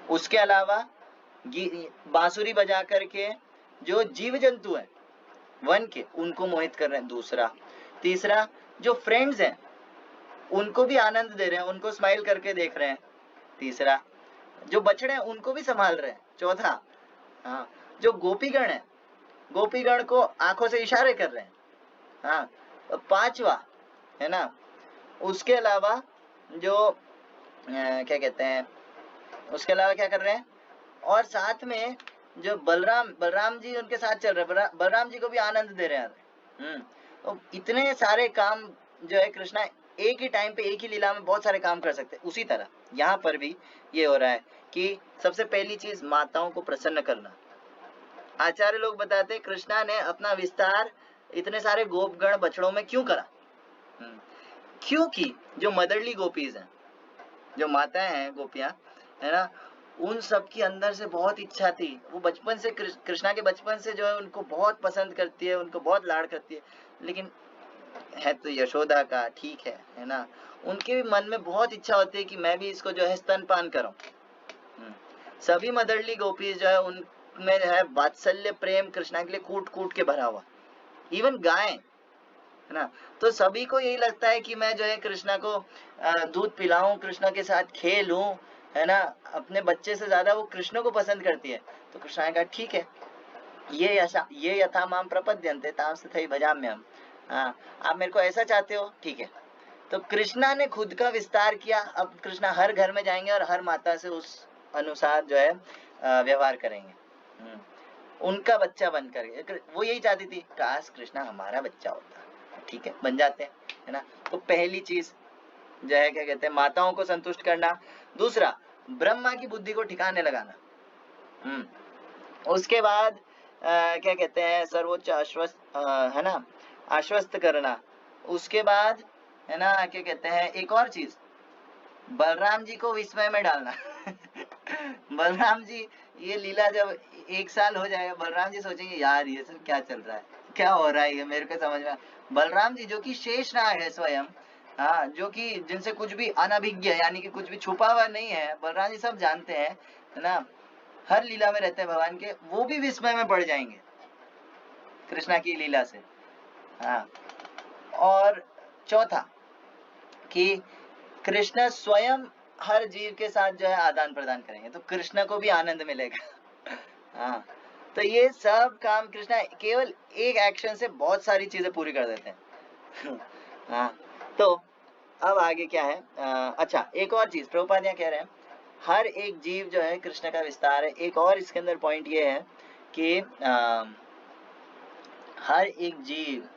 उसके अलावा बांसुरी बजा करके जो जीव जंतु हैं वन के, उनको मोहित कर रहे हैं, दूसरा। तीसरा, जो फ्रेंड्स हैं उनको भी आनंद दे रहे हैं, उनको स्माइल करके देख रहे हैं, तीसरा। जो बछड़े हैं उनको भी संभाल रहे हैं, चौथा। जो गोपीगण है, गोपीगण को आंखों से इशारे कर रहे हैं, पांचवा, है ना। उसके अलावा जो क्या कहते हैं, उसके अलावा क्या कर रहे हैं, और साथ में जो बलराम जी उनके साथ चल रहे हैं, बलराम जी को भी आनंद दे रहे हैं। तो इतने सारे काम जो है कृष्णा एक ही टाइम पे, एक ही लीला में बहुत सारे काम कर सकते हैं। उसी तरह यहाँ पर भी ये हो रहा है कि सबसे पहली चीज माताओं को प्रसन्न करना। आचार्य लोग बताते हैं कृष्णा ने अपना विस्तार इतने सारे गोपगण बछड़ों में क्यों करा, क्योंकि जो मदरली गोपीज हैं, जो माताएं हैं, गोपियां, है ना, उन सब की अंदर से बहुत इच्छा थी। वो बचपन से कृष्णा के बचपन से जो है उनको बहुत पसंद करती है, उनको बहुत लाड करती है। लेकिन है तो यशोदा का, ठीक है ना, उनके भी मन में बहुत इच्छा होती है कि मैं भी इसको जो है स्तनपान करूं। सभी मदरली गोपीज जो है उनमें जो है वात्सल्य प्रेम कृष्णा के लिए कूट कूट के भरा हुआ। इवन गाय, है ना, तो सभी को यही लगता है कि मैं जो है कृष्णा को दूध पिलाऊं, कृष्णा के साथ खेलूं, है ना। अपने बच्चे से ज्यादा वो कृष्ण को पसंद करती है। तो कृष्णा ने कहा ठीक है, ये यथा माम प्रपद्यन्ते ताम तथैव भजाम्यहम्। आप मेरे को ऐसा चाहते हो, ठीक है। तो कृष्णा ने खुद का विस्तार किया। अब कृष्णा हर घर में जाएंगे और हर माता से उस अनुसार जो है व्यवहार करेंगे, उनका बच्चा बन कर। वो यही चाहती थी, काश कृष्णा हमारा बच्चा होता। ठीक है, बन जाते हैं, है ना। तो पहली चीज जो है क्या कहते हैं, माताओं को संतुष्ट करना। दूसरा, ब्रह्मा की बुद्धि को ठिकाने लगाना। उसके बाद क्या कहते हैं, सर्वोच्च आश्वस्त, है ना, आश्वस्त करना। उसके बाद है ना, क्या कहते हैं, एक और चीज, बलराम जी को विस्मय में डालना। बलराम जी, ये लीला जब 1 साल हो जाएगा, बलराम जी सोचेंगे यार ये सब क्या चल रहा है, क्या हो रहा है, ये मेरे को समझ में। बलराम जी जो कि शेषनाग है स्वयं, हाँ, जो कि जिनसे कुछ भी अनभिज्ञ यानी कि कुछ भी छुपा हुआ नहीं है, बलराम जी सब जानते हैं, है ना, हर लीला में रहते हैं भगवान के, वो भी विस्मय में पड़ जाएंगे कृष्णा की लीला से। हाँ, और चौथा कि कृष्ण स्वयं हर जीव के साथ जो है आदान प्रदान करेंगे, तो कृष्ण को भी आनंद मिलेगा। हाँ, तो ये सब काम कृष्ण केवल एक एक्शन से बहुत सारी चीजें पूरी कर देते हैं। हाँ, तो अब आगे क्या है, अच्छा एक और चीज प्रभुपाद यहाँ कह रहे हैं, हर एक जीव जो है कृष्ण का विस्तार है। एक और इसके अंदर पॉइंट ये है कि हर एक जीव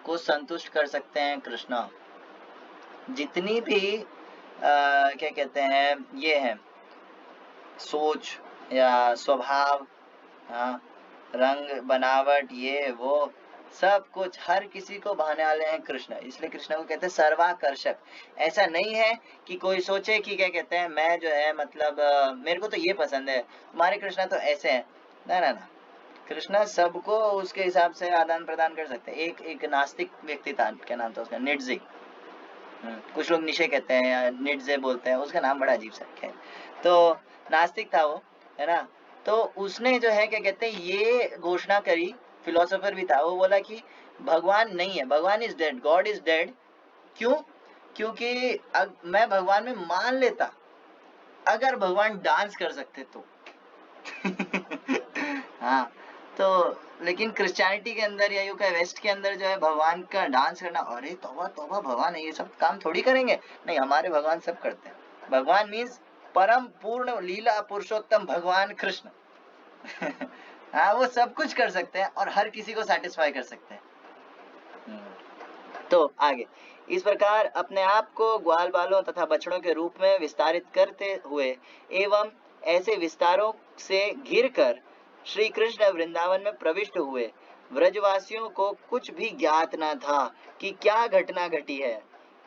को संतुष्ट कर सकते हैं कृष्ण। जितनी भी क्या कहते हैं ये है सोच या स्वभाव, हाँ, रंग बनावट, ये वो सब कुछ हर किसी को भाने वाले हैं कृष्ण, इसलिए कृष्ण को कहते हैं सर्वाकर्षक। ऐसा नहीं है कि कोई सोचे कि क्या कहते हैं मैं जो है मतलब मेरे को तो ये पसंद है, तुम्हारे कृष्ण तो ऐसे हैं, ना ना ना, कृष्ण सबको उसके हिसाब से आदान प्रदान कर सकते हैं। एक नास्तिक व्यक्ति था, क्या नाम था उसका, निड्जे, कुछ लोग निशे कहते हैं या निड्जे बोलते हैं, उसका नाम बड़ा अजीब सा है, तो नास्तिक था वो, है ना, तो उसने जो है क्या कहते हैं ये घोषणा करी, फिलोसोफर भी था, वो बोला कि भगवान नहीं है, भगवान is dead, God is dead. क्यों? क्योंकि मैं भगवान में मान लेता अगर भगवान डांस कर सकते तो। हाँ, तो लेकिन क्रिश्चियनिटी के अंदर या यूं कहे वेस्ट के अंदर जो है भगवान का डांस करना, अरे तौबा तौबा, भगवान ये सब काम थोड़ी करेंगे, नहीं हमारे भगवान सब करते हैं। भगवान मीन्स परम पूर्ण लीला पुरुषोत्तम भगवान कृष्ण। हाँ, वो सब कुछ कर सकते हैं और हर किसी को सेटिस्फाई कर सकते हैं। तो आगे, इस प्रकार अपने आप को ग्वाल बालों तथा बछड़ों के रूप में विस्तारित करते हुए एवं ऐसे विस्तारों से घिरकर श्री कृष्ण वृंदावन में प्रविष्ट हुए। व्रजवासियों को कुछ भी ज्ञात न था कि क्या घटना घटी है।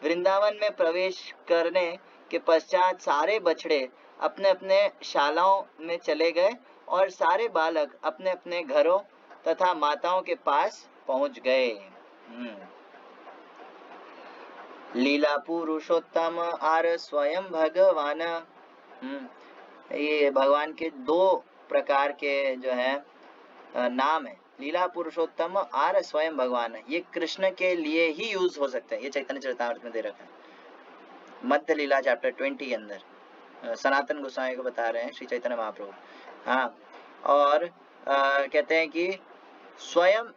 वृंदावन में प्रवेश करने के पश्चात सारे बछड़े अपने अपने शालाओं में चले गए और सारे बालक अपने अपने घरों तथा माताओं के पास पहुंच गए। लीला पुरुषोत्तम आर स्वयं भगवान। ये भगवान के दो प्रकार के जो है नाम है, लीला पुरुषोत्तम आर स्वयं भगवान। ये कृष्ण के लिए ही यूज हो सकते हैं, ये चैतन्य चरितामृत में दे रखा है, मध्य लीला चैप्टर 20 के अंदर सनातन गोस्वामी को बता रहे हैं श्री चैतन्य महाप्रभु। हाँ, और कहते हैं कि स्वयं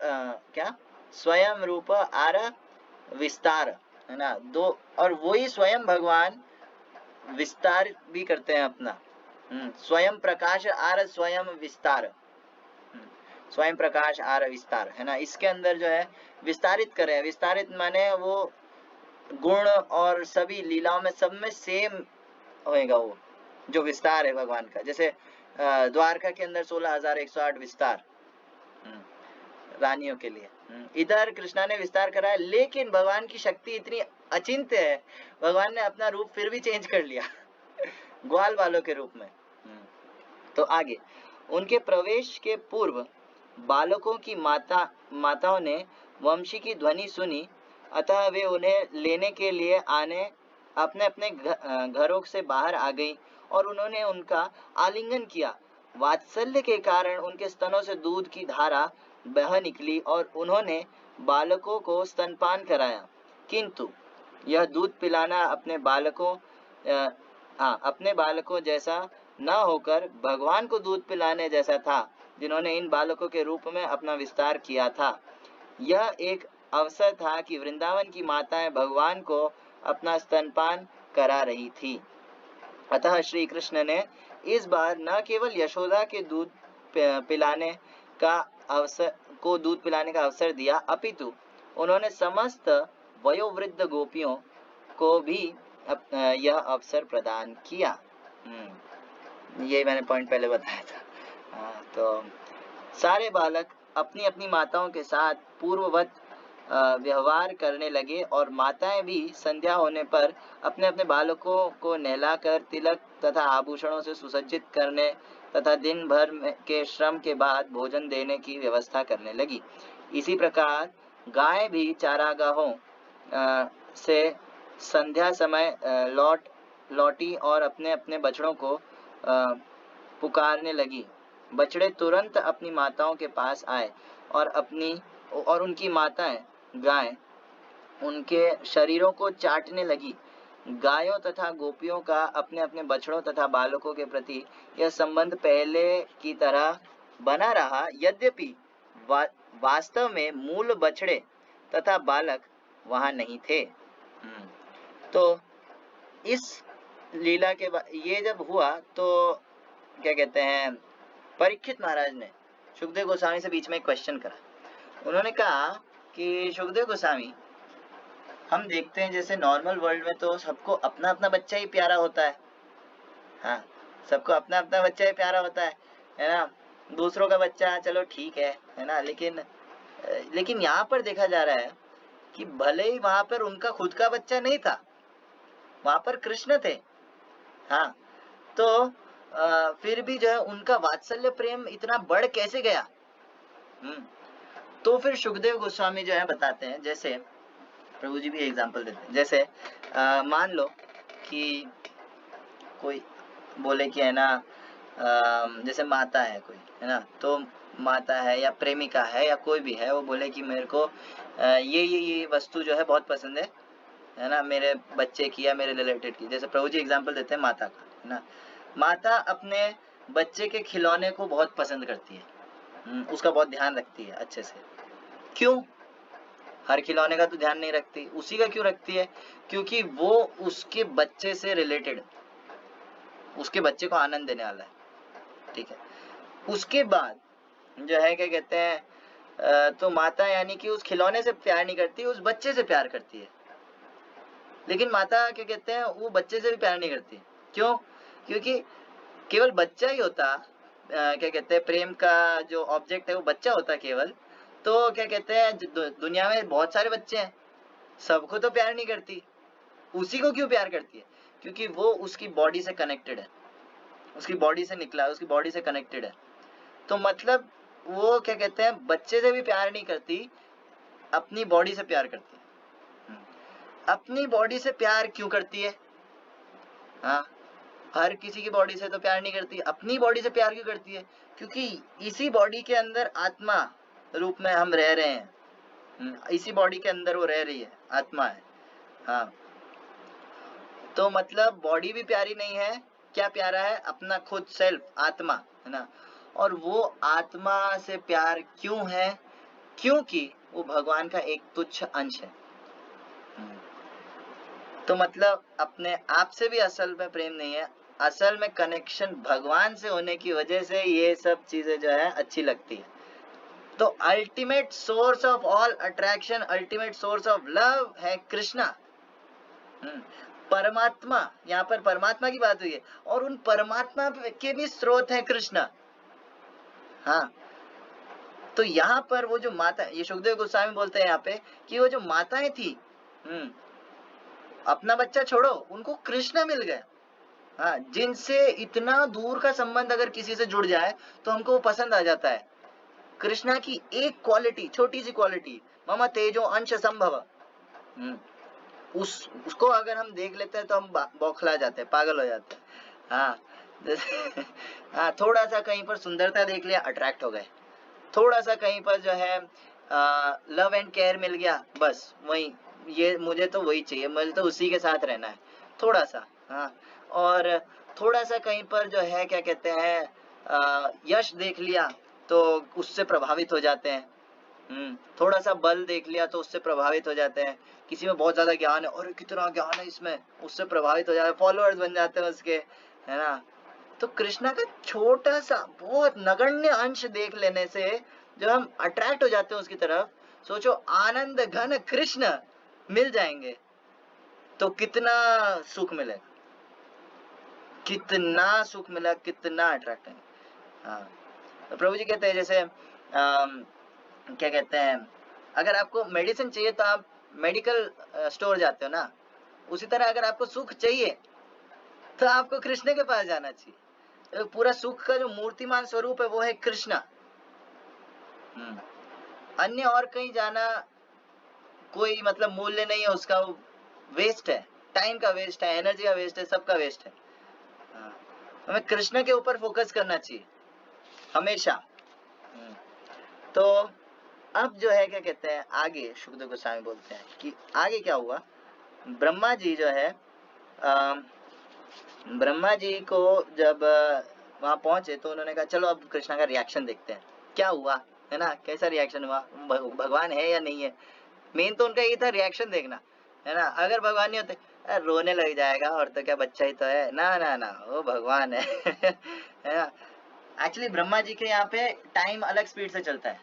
क्या स्वयं रूप आर विस्तार, है ना, दो, और वही स्वयं भगवान विस्तार भी करते हैं अपना। स्वयं प्रकाश आर स्वयं विस्तार, स्वयं प्रकाश आर विस्तार, है ना, इसके अंदर जो है विस्तारित करें। विस्तारित माने वो गुण और सभी लीलाओं में सब में सेम होएगा वो जो विस्तार है भगवान का। जैसे द्वारका के अंदर 16,108 विस्तार रानियों के लिए, इधर कृष्णा ने विस्तार करा है, लेकिन भगवान की शक्ति इतनी अचिंत्य है, भगवान ने अपना रूप फिर भी चेंज कर लिया ग्वाल बालों के रूप में। तो आगे, उनके प्रवेश के पूर्व बालकों की माताओं ने वंशी की ध्वनि सुनी, अतः वे उन्हें लेने के लिए अपने अपने घरों से बाहर आ गई और उन्होंने उनका आलिंगन किया। वात्सल्य के कारण उनके स्तनों से दूध की धारा बह निकली और उन्होंने बालकों को स्तनपान कराया, किंतु यह दूध पिलाना अपने बालकों जैसा न होकर भगवान को दूध पिलाने जैसा था, जिन्होंने इन बालकों के रूप में अपना विस्तार किया था। यह एक अवसर था कि वृंदावन की माताएं भगवान को अपना स्तनपान करा रही थी। अतः श्री कृष्ण ने इस बार न केवल यशोदा के दूध पिलाने का अवसर दिया, अपितु उन्होंने समस्त वयोवृद्ध गोपियों को भी यह अवसर प्रदान किया। ये मैंने पॉइंट पहले बताया था। तो सारे बालक अपनी अपनी माताओं के साथ पूर्ववत व्यवहार करने लगे और माताएं भी संध्या होने पर अपने अपने बालकों को नहलाकर तिलक तथा आभूषणों से सुसज्जित करने तथा दिन भर के श्रम के बाद भोजन देने की व्यवस्था करने लगी। इसी प्रकार गाय भी चारागाहों से संध्या समय लौटी और अपने अपने बछड़ों को पुकारने लगी। बछड़े तुरंत अपनी माताओं के पास आए और उनकी माताएं गाय उनके शरीरों को चाटने लगी। गायों तथा गोपियों का अपने अपने बछड़ों तथा बालकों के प्रति यह संबंध पहले की तरह बना रहा, यद्यपि वास्तव में मूल बछड़े तथा बालक वहां नहीं थे। तो इस लीला के बाद ये जब हुआ तो क्या कहते हैं, परीक्षित महाराज ने सुखदेव गोस्वामी से बीच में एक क्वेश्चन करा। उन्होंने कहा कि सुखदेव गोस्वामी, हम देखते हैं जैसे नॉर्मल वर्ल्ड में तो सबको अपना अपना बच्चा ही प्यारा होता है। हाँ, सबको अपना अपना बच्चा ही प्यारा होता है ना। दूसरों का बच्चा चलो ठीक है ना, लेकिन यहाँ पर देखा जा रहा है कि भले ही वहां पर उनका खुद का बच्चा नहीं था, वहां पर कृष्ण थे। हाँ, तो फिर भी जो है उनका वात्सल्य प्रेम इतना बढ़ कैसे गया। तो फिर सुखदेव गोस्वामी जो है बताते हैं, जैसे प्रभु जी भी एग्जांपल देते हैं। जैसे मान लो कि कोई बोले कि है ना, जैसे माता है कोई, है ना, तो माता है या प्रेमिका है या कोई भी है, वो बोले कि मेरे को ये वस्तु जो है बहुत पसंद है ना, मेरे बच्चे की या मेरे रिलेटेड की। जैसे प्रभु जी एग्जांपल देते हैं माता का, है ना। माता अपने बच्चे के खिलौने को बहुत पसंद करती है, उसका बहुत ध्यान रखती है अच्छे से। क्यों? हर खिलौने का तो ध्यान नहीं रखती, उसी का क्यों रखती है? क्योंकि वो उसके बच्चे से रिलेटेड, उसके बच्चे को आनंद देने वाला है, ठीक है। उसके बाद जो है क्या कहते हैं, तो माता यानी कि उस खिलौने से प्यार नहीं करती, उस बच्चे से प्यार करती है। लेकिन माता क्या कहते हैं, वो बच्चे से भी प्यार नहीं करती। क्यों? क्योंकि केवल बच्चा ही होता, क्या कहते हैं, प्रेम का जो ऑब्जेक्ट है वो बच्चा होता केवल, तो क्या कहते हैं, दुनिया में बहुत सारे बच्चे हैं, सबको तो प्यार नहीं करती, उसी को क्यों प्यार करती है? क्योंकि वो उसकी बॉडी से कनेक्टेड है, उसकी बॉडी से निकला है, उसकी बॉडी से कनेक्टेड है। तो मतलब वो क्या कहते हैं, बच्चे से भी प्यार नहीं करती, अपनी बॉडी से प्यार करती है। अपनी बॉडी से प्यार क्यों करती है? हाँ, हर किसी की बॉडी से तो प्यार नहीं करती, अपनी बॉडी से प्यार क्यों करती है? क्योंकि इसी बॉडी के अंदर आत्मा रूप में हम रह रहे हैं, इसी बॉडी के अंदर वो रह रही है, आत्मा है। हाँ, तो मतलब बॉडी भी प्यारी नहीं है, क्या प्यारा है? अपना खुद सेल्फ, आत्मा, है ना। और वो आत्मा से प्यार क्यों है? क्योंकि वो भगवान का एक तुच्छ अंश है। तो मतलब अपने आप से भी असल में प्रेम नहीं है, असल में कनेक्शन भगवान से होने की वजह से ये सब चीजें जो है अच्छी लगती है। तो ultimate source of all attraction, ultimate source of love है कृष्णा, परमात्मा। यहाँ पर परमात्मा की बात हुई है, और उन परमात्मा के भी स्रोत है कृष्णा। हाँ, तो यहाँ पर वो जो माता, ये सुखदेव गोस्वामी बोलते हैं यहाँ पे कि वो जो माताएं थी, अपना बच्चा छोड़ो, उनको कृष्ण मिल गया। हाँ, जिनसे इतना दूर का संबंध अगर किसी से जुड़ जाए तो हमको वो पसंद आ जाता है। कृष्णा की एक क्वालिटी, छोटी सी क्वालिटी, मम तेजो अंश संभव, उसको अगर हम देख लेते हैं तो हम बौखला जाते हैं, पागल हो जाते हैं। हाँ, हाँ, थोड़ा सा कहीं पर सुंदरता देख लिया, अट्रैक्ट हो गए। थोड़ा सा कहीं पर जो है लव एंड केयर मिल गया, बस वही, ये मुझे तो वही चाहिए, मुझे तो उसी के साथ रहना है, थोड़ा सा। हाँ, और थोड़ा सा कहीं पर जो है क्या कहते हैं, यश देख लिया तो उससे प्रभावित हो जाते हैं। थोड़ा सा बल देख लिया तो उससे प्रभावित हो जाते हैं। किसी में बहुत ज्यादा ज्ञान है, और कितना ज्ञान है इसमें, उससे प्रभावित हो जाते हैं, फॉलोअर्स बन जाते हैं उसके, है ना। तो कृष्णा का छोटा सा बहुत नगण्य अंश देख लेने से जब हम अट्रैक्ट हो जाते हैं उसकी तरफ, सोचो आनंद घन कृष्ण मिल जाएंगे तो कितना सुख मिलेगा, कितना सुख मिला, कितना अट्रैक्ट है। हाँ, तो प्रभु जी कहते हैं जैसे क्या कहते हैं, अगर आपको मेडिसिन चाहिए तो आप मेडिकल स्टोर जाते हो ना, उसी तरह अगर आपको सुख चाहिए तो आपको कृष्ण के पास जाना चाहिए। तो पूरा सुख का जो मूर्तिमान स्वरूप है वो है कृष्णा। अन्य और कहीं जाना कोई मतलब मूल्य नहीं है उसका, वो वेस्ट है, टाइम का वेस्ट है, एनर्जी का वेस्ट है, सबका वेस्ट है। हमें कृष्ण के ऊपर फोकस करना चाहिए हमेशा। तो अब जो है क्या कहते हैं, आगे शुकदेव गोस्वामी बोलते हैं कि आगे क्या हुआ। ब्रह्मा जी जो है ब्रह्मा जी को जब वहां पहुंचे तो उन्होंने कहा चलो अब कृष्णा का रिएक्शन देखते हैं क्या हुआ, है ना, कैसा रिएक्शन हुआ, भगवान है या नहीं है। मेन तो उनका ये था रिएक्शन देखना, है ना। अगर भगवान नहीं होते रोने लग जाएगा और तो क्या बच्चा ही तो है, ना ना ना वो भगवान है है ना। एक्चुअली ब्रह्मा जी के यहाँ पे टाइम अलग स्पीड से चलता है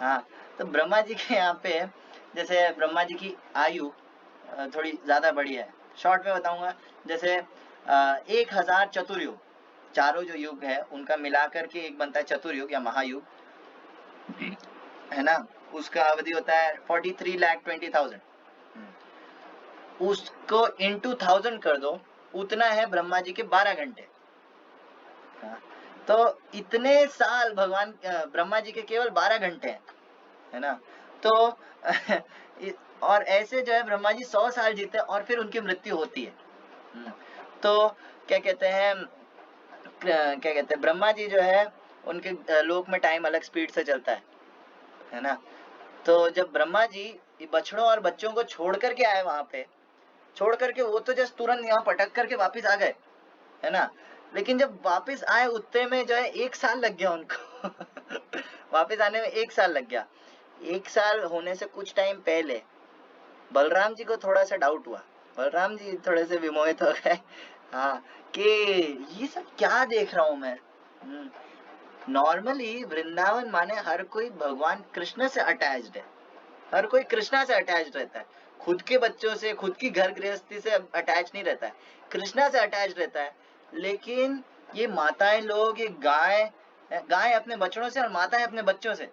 हाँ, तो ब्रह्मा जी के यहाँ पे जैसे ब्रह्मा जी की आयु थोड़ी ज्यादा बड़ी है। शॉर्ट में बताऊंगा, जैसे 1000 चतुर्युग, चारों जो युग है उनका मिलाकर के एक बनता है चतुर्युग या महायुग, है ना। उसका अवधि होता है 43,20,000। उसको इंटू 1000 कर दो, उतना है ब्रह्मा जी के 12 घंटे। तो इतने साल भगवान ब्रह्मा जी के केवल 12 घंटे हैं, है ना। तो और ऐसे जो है ब्रह्मा जी 100 साल जीते और फिर उनकी मृत्यु होती है। तो क्या कहते हैं ब्रह्मा जी जो है उनके लोक में टाइम अलग स्पीड से चलता है ना। तो जब ब्रह्मा जी बछड़ों और बच्चों को छोड़ करके आए वहां पे, छोड़ करके वो तो जस्ट तुरंत यहाँ पटक करके वापिस आ गए, है ना। लेकिन जब वापिस आए उतने में जो है 1 साल लग गया उनको वापिस आने में 1 साल लग गया। 1 साल होने से कुछ टाइम पहले बलराम जी को थोड़ा सा डाउट हुआ, बलराम जी थोड़े से विमोहित हो गए, हाँ, कि ये सब क्या देख रहा हूं मैं। नॉर्मली वृंदावन माने हर कोई भगवान कृष्ण से अटैच्ड है, हर कोई कृष्णा से अटैच्ड रहता है, खुद के बच्चों से, खुद की घर गृहस्थी से अटैच नहीं रहता है, कृष्णा से अटैच रहता है। लेकिन ये माताएं लोग, ये गाय अपने बछड़ों से और माताएं अपने बच्चों से,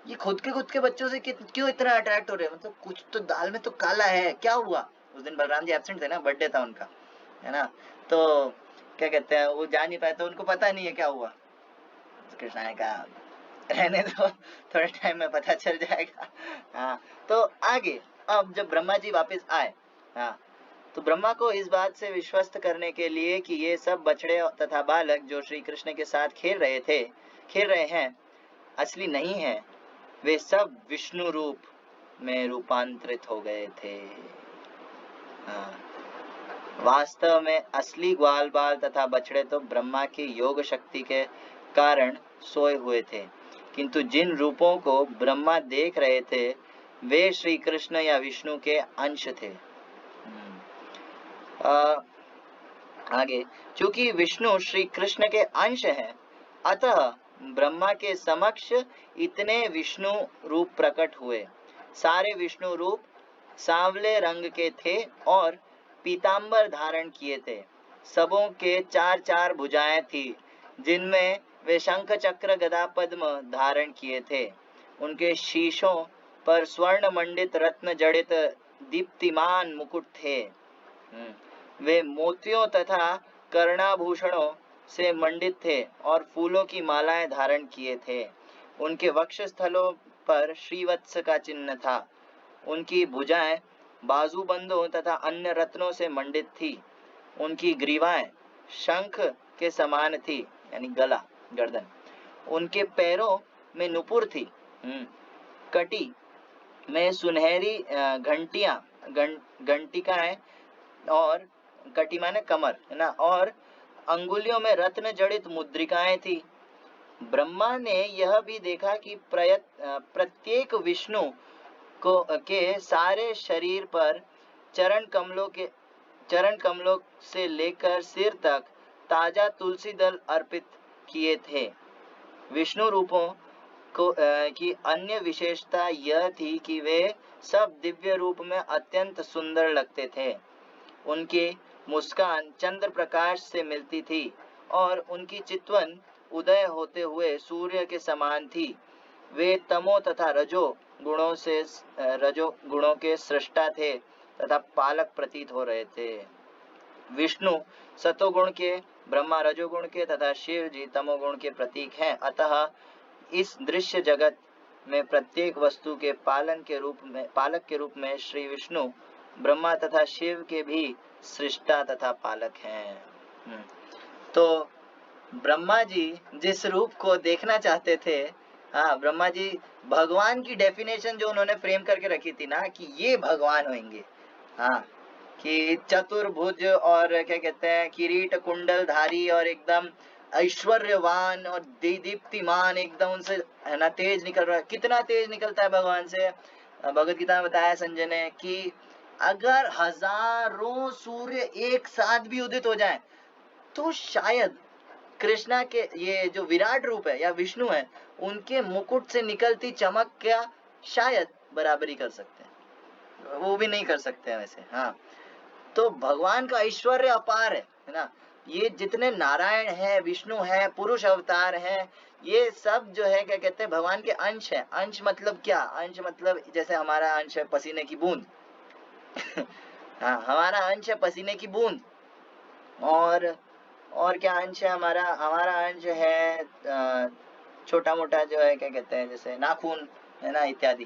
ये खुद के बच्चों से क्यों इतना अट्रैक्ट हो रहे हैं। मतलब कुछ तो दाल में तो काला है, क्या हुआ। उस दिन बलराम जी एब्सेंट थे ना, बर्थडे था उनका, है ना। तो क्या कहते हैं, वो जा नहीं पाए तो उनको पता नहीं है क्या हुआ। तो कृष्णा ने कहा रहने दो, थोड़े टाइम में पता चल जाएगा। हाँ, तो आगे अब जब ब्रह्मा जी वापस आए, हाँ, तो ब्रह्मा को इस बात से विश्वस्त करने के लिए कि ये सब बछड़े तथा बालक जो श्री कृष्ण के साथ खेल रहे हैं असली नहीं है, वे सब विष्णु रूप में रूपांतरित हो गए थे। हाँ, वास्तव में असली ग्वाल बाल तथा बछड़े तो ब्रह्मा की योग शक्ति के कारण सोए हुए थे, किंतु जिन रूपों को ब्रह्मा देख रहे थे वे श्री कृष्ण या विष्णु के अंश थे। आगे, चूंकि विष्णु श्री कृष्ण के अंश हैं, अतः ब्रह्मा के समक्ष इतने विष्णु रूप प्रकट हुए। सारे विष्णु रूप सांवले रंग के थे और पीतांबर धारण किए थे। सबों के 4-4 भुजाएं थी, जिनमें वे शंख चक्र गदा पद्म धारण किए थे। उनके शीशों पर स्वर्ण मंडित रत्न जड़ित दीप्तिमान मुकुट थे। वे मोतियों तथा कर्णाभूषणों से मंडित थे और फूलों की मालाएं धारण किए थे। उनके वक्षस्थलों पर श्रीवत्स का चिन्ह था। उनकी भुजाएं बाजूबंदों तथा अन्य रत्नों से मंडित थी। उनकी ग्रीवाएं शंख के समान थी, यानी गला, गर्दन। उनके पैरों में नुपुर थी। कटी में सुनहरी घंटिकाएं और कटी माने कमर, है ना, और अंगुलियों में रत्न जड़ित मुद्रिकाएं थी। ब्रह्मा ने यह भी देखा कि प्रत्येक विष्णु के सारे शरीर पर चरण कमलों से लेकर सिर तक ताजा तुलसी दल अर्पित किए थे। विष्णु रूपों की अन्य विशेषता यह थी कि वे सब दिव्य रूप में अत्यंत सुंदर लगते थे। उनकी मुस्कान चंद्र प्रकाश से मिलती थी और उनकी चितवन उदय होते हुए सूर्य के समान थी। वे तमो तथा रजो गुणों से रजो गुणों के सृष्टा थे तथा पालक प्रतीत हो रहे थे। विष्णु सतोगुण के, ब्रह्मा रजोगुण के तथा शिव जी तमोगुण के प्रतीक हैं। अतः इस दृश्य जगत में प्रत्येक वस्तु के पालक के रूप में श्री विष्णु ब्रह्मा तथा शिव के भी सृष्टा तथा पालक हैं। तो ब्रह्मा जी जिस रूप को देखना चाहते थे, हाँ, ब्रह्मा जी भगवान की डेफिनेशन जो उन्होंने फ्रेम करके रखी थी ना कि ये भगवान होंगे, हाँ, कि चतुर्भुज और क्या कहते हैं किरीट कुंडल धारी और एकदम ऐश्वर्यवान और दीप्तिमान, एकदम उनसे है ना तेज निकल रहा है। कितना तेज निकलता है भगवान से, भगवत गीता में बताया संजय ने कि अगर हजारों सूर्य एक साथ भी उदित हो जाएं तो शायद कृष्णा के ये जो विराट रूप है या विष्णु है उनके मुकुट से निकलती चमक क्या शायद बराबरी कर सकते हैं, वो भी नहीं कर सकते हैं वैसे। हाँ, तो भगवान का ऐश्वर्य अपार है ना। ये जितने नारायण है, विष्णु है, पुरुष अवतार है, ये सब जो है क्या कहते हैं भगवान के अंश है। अंश मतलब क्या? अंश मतलब जैसे हमारा अंश है पसीने की बूंद हाँ, हमारा अंश है पसीने की बूंद। और क्या अंश है हमारा? हमारा अंश है छोटा मोटा जो है क्या कहते हैं जैसे नाखून है ना इत्यादि।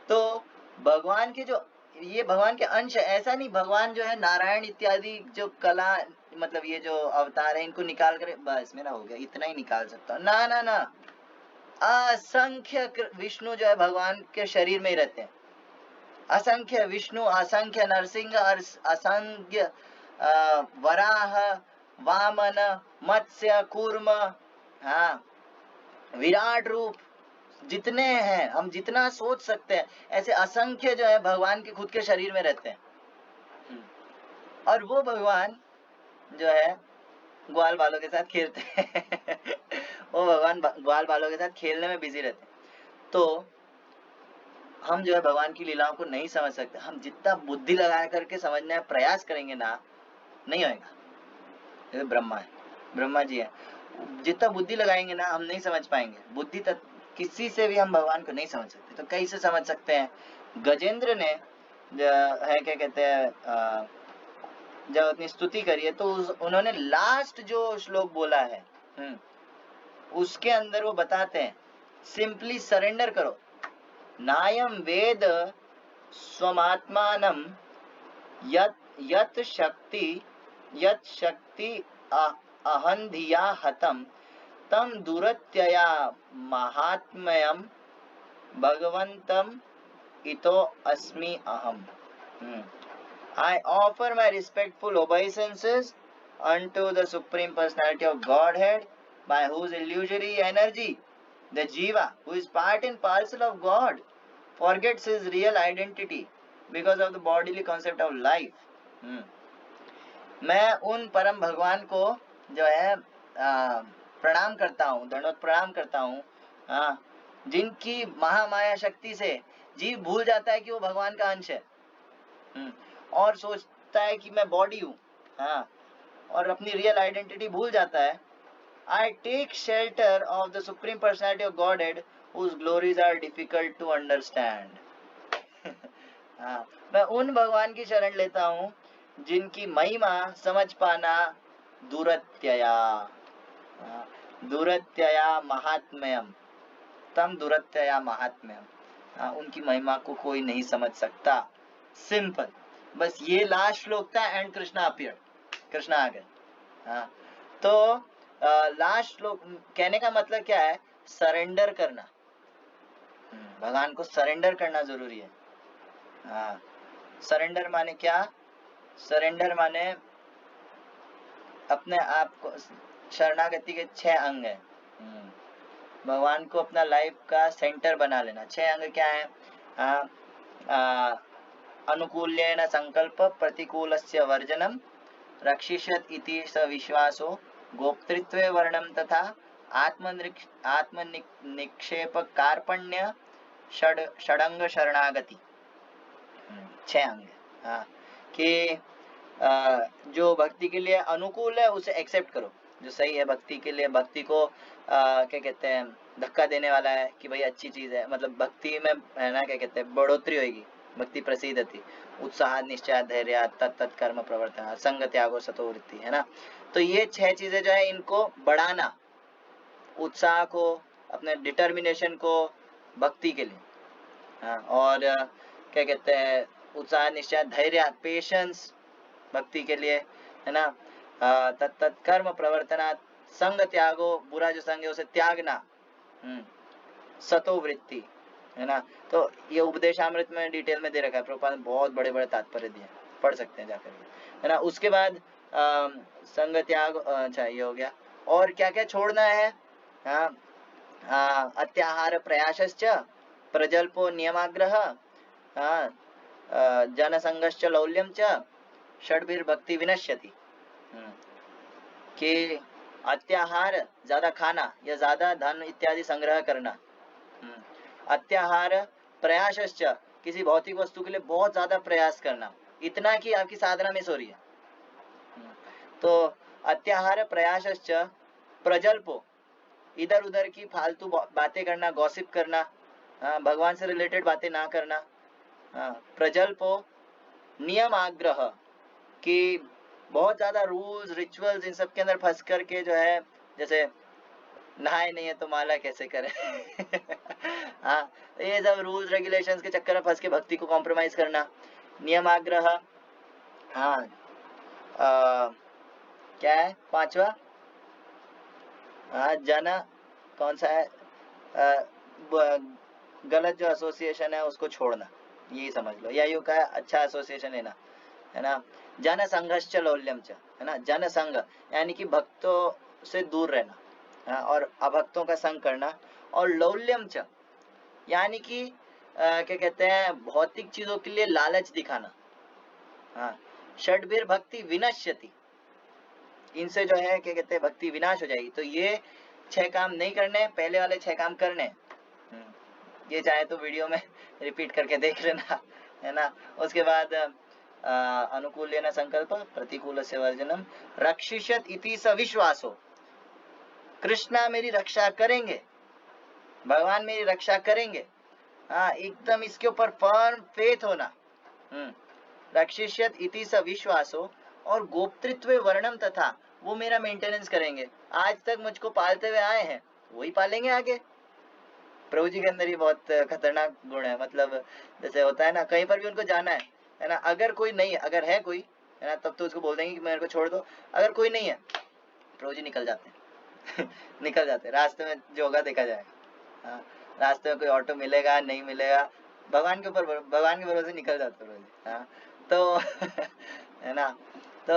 तो भगवान के जो ये भगवान के अंश है, ऐसा नहीं भगवान जो है नारायण इत्यादि जो कला मतलब ये जो अवतार है इनको निकाल कर बस मेरा हो गया, इतना ही निकाल सकता हूँ। ना ना ना, असंख्य विष्णु जो है भगवान के शरीर में ही रहते हैं। असंख्य विष्णु, असंख्य नरसिंह, असंख्य वराह, वामन, मत्स्य, कूर्म, हाँ, विराट रूप जितने हैं, हम जितना सोच सकते हैं ऐसे असंख्य जो है भगवान के खुद के शरीर में रहते हैं। और वो भगवान जो है ग्वाल बालों के साथ खेलते हैं वो भगवान ग्वाल बालों के साथ खेलने में बिजी रहते हैं। तो हम जो है भगवान की लीलाओं को नहीं समझ सकते। हम जितना बुद्धि लगा करके समझने का प्रयास करेंगे ना, नहीं होगा। ये ब्रह्मा है, ब्रह्मा जी है, जितना बुद्धि लगाएंगे ना हम नहीं समझ पाएंगे। बुद्धि तक किसी से भी हम भगवान को नहीं समझ सकते। तो कैसे समझ सकते हैं? गजेंद्र ने है क्या कहते हैं जब अपनी स्तुति करी है तो उन्होंने लास्ट जो श्लोक बोला है उसके अंदर वो बताते हैं सिंपली सरेंडर करो। नायम वेद स्वमात्मानं यत् शक्ति अहंधिया हतम तम दुरत्यया महात्म्यम भगवंतम इतो अस्मि अहम। I offer my respectful obeisances unto the Supreme Personality of Godhead, by whose illusory energy the Jiva, who is part and parcel of God, forgets his real identity because of the bodily concept of life. मैं उन परम भगवान को जो है प्रणाम करता हूँ, दंडवत प्रणाम करता हूँ, जिनकी महामाया शक्ति से जीव भूल जाता है कि वो भगवान का अंश है और सोचता है कि मैं बॉडी हूँ, हाँ, और अपनी रियल आइडेंटिटी भूल जाता है। I take shelter of the Supreme Personality of Godhead, whose glories are difficult to understand. हाँ, मैं उन भगवान की शरण लेता हूँ जिनकी महिमा समझ पाना दुरत्यया, दुरत्यया महात्म्यम, तम दुरत्यया महात्म्यम, उनकी महिमा को कोई नहीं समझ सकता। सिंपल, बस ये लास्ट श्लोक था एंड कृष्णा अपीयर्ड, कृष्णा आ गए। हाँ, तो लास्ट श्लोक कहने का मतलब क्या है? सरेंडर करना, भगवान को सरेंडर करना जरूरी है। हाँ, सरेंडर माने क्या? सरेंडर माने अपने आप को, शरणागति के 6 अंग है, भगवान को अपना लाइफ का सेंटर बना लेना। 6 अंग क्या है? अनुकूल्येन संकल्प प्रतिकूलस्य वर्जनम, रक्षिष्यत इति स विश्वासो, गोप्तृत्वे वर्णम तथा आत्मनिक्षेप कार्पण्य षडंग शरणागति। 6 अंग। हाँ, कि जो भक्ति के लिए अनुकूल है उसे एक्सेप्ट करो, जो सही है भक्ति के लिए, भक्ति को क्या कहते हैं धक्का देने वाला है कि भाई अच्छी चीज है, मतलब भक्ति में है ना क्या कहते हैं बढ़ोतरी होगी, भक्ति प्रसिद्धति, उत्साह, निश्चय, धैर्य, तत्त कर्म प्रवर्तन, संग, त्यागो, सतो वृत्ति, है ना। तो ये 6 चीजें जो है इनको बढ़ाना, उत्साह को, अपने डिटर्मिनेशन को भक्ति के लिए, हाँ, और क्या कहते हैं उत्साह, निश्चय, धैर्य, पेशेंस भक्ति के लिए, है ना। तत्त कर्म प्रवर्तना, संग त्यागो, बुरा जो संग है उसे त्यागना, सतो वृत्ति, है ना। तो ये उपदेशामृत में डिटेल में दे रखा है, प्रभुपाद ने बहुत बड़े बड़े तात्पर्य दिए, पढ़ सकते हैं जाकर, है ना। उसके बाद संग त्याग, अच्छा ये हो गया। और क्या क्या छोड़ना है, अत्याहार प्रयासश्च, प्रजल्पो नियमाग्रह, जनसंगश्च लौल्यम च, षड्भिर्भक्ति विनश्यति, कि अत्याहार ज्यादा खाना या ज्यादा धन इत्यादि संग्रह करना, अत्याहार प्रयासश्च, किसी भौतिक वस्तु के लिए बहुत ज्यादा प्रयास करना, इतना कि आपकी साधना मिस हो रही है। तो अत्याहार प्रयासश्च, प्रजल्पो, इधर उधर की फालतू बातें करना, गॉसिप करना, भगवान से रिलेटेड बातें ना करना, प्रजल्पो नियम आग्रह, कि बहुत ज्यादा रूल्स रिचुअल्स इन सब के अंदर फंस करके जो है, जैसे नहाए नहीं है तो माला कैसे करें हाँ, ये सब रूल्स रेगुलेशंस के चक्कर में फंस के भक्ति को कॉम्प्रोमाइज करना, नियम आग्रह, हाँ, क्या है 5वां, जन, कौन सा है, गलत जो एसोसिएशन है उसको छोड़ना, यही समझ लो, या यूं का अच्छा एसोसिएशन लेना, है ना। जन संघर्ष लौल्यम च, है ना, जन संघ यानी कि भक्तों से दूर रहना, और अभक्तों का संग करना, और लौल्यम च यानी कि क्या कहते हैं भौतिक चीजों के लिए लालच दिखाना, षड्भिर भक्ति विनश्यति, इनसे जो है क्या कहते हैं भक्ति विनाश हो जाएगी। तो ये 6 काम नहीं करने, पहले वाले 6 काम करने, ये चाहे तो वीडियो में रिपीट करके देख लेना, है ना। उसके बाद अनुकूल्यन संकल्प, प्रतिकूल से वर्जनम, रक्षिष्यत इति स विश्वासो, कृष्णा मेरी रक्षा करेंगे, भगवान मेरी रक्षा करेंगे, एकदम इसके ऊपर फर्म फेथ होना, रक्षिष्यत इति स विश्वासो, और गोप्तृत्व वर्णम तथा, वो मेरा मेंटेनेंस करेंगे, आज तक मुझको पालते हुए आए हैं वही पालेंगे आगे। प्रभु जी के अंदर ही बहुत खतरनाक गुण है, मतलब जैसे होता है ना कहीं पर भी उनको जाना है ना, अगर कोई नहीं है, अगर है कोई, है ना, तब तो उसको बोल देंगे कि मेरे को छोड़ दो, अगर कोई नहीं है प्रभु जी निकल जाते हैं निकल जाते हैं, रास्ते में जो होगा देखा जाएगा, रास्ते में कोई ऑटो मिलेगा नहीं मिलेगा, भगवान के ऊपर, भगवान के भरोसे निकल जाते प्रभु जी, तो है ना। तो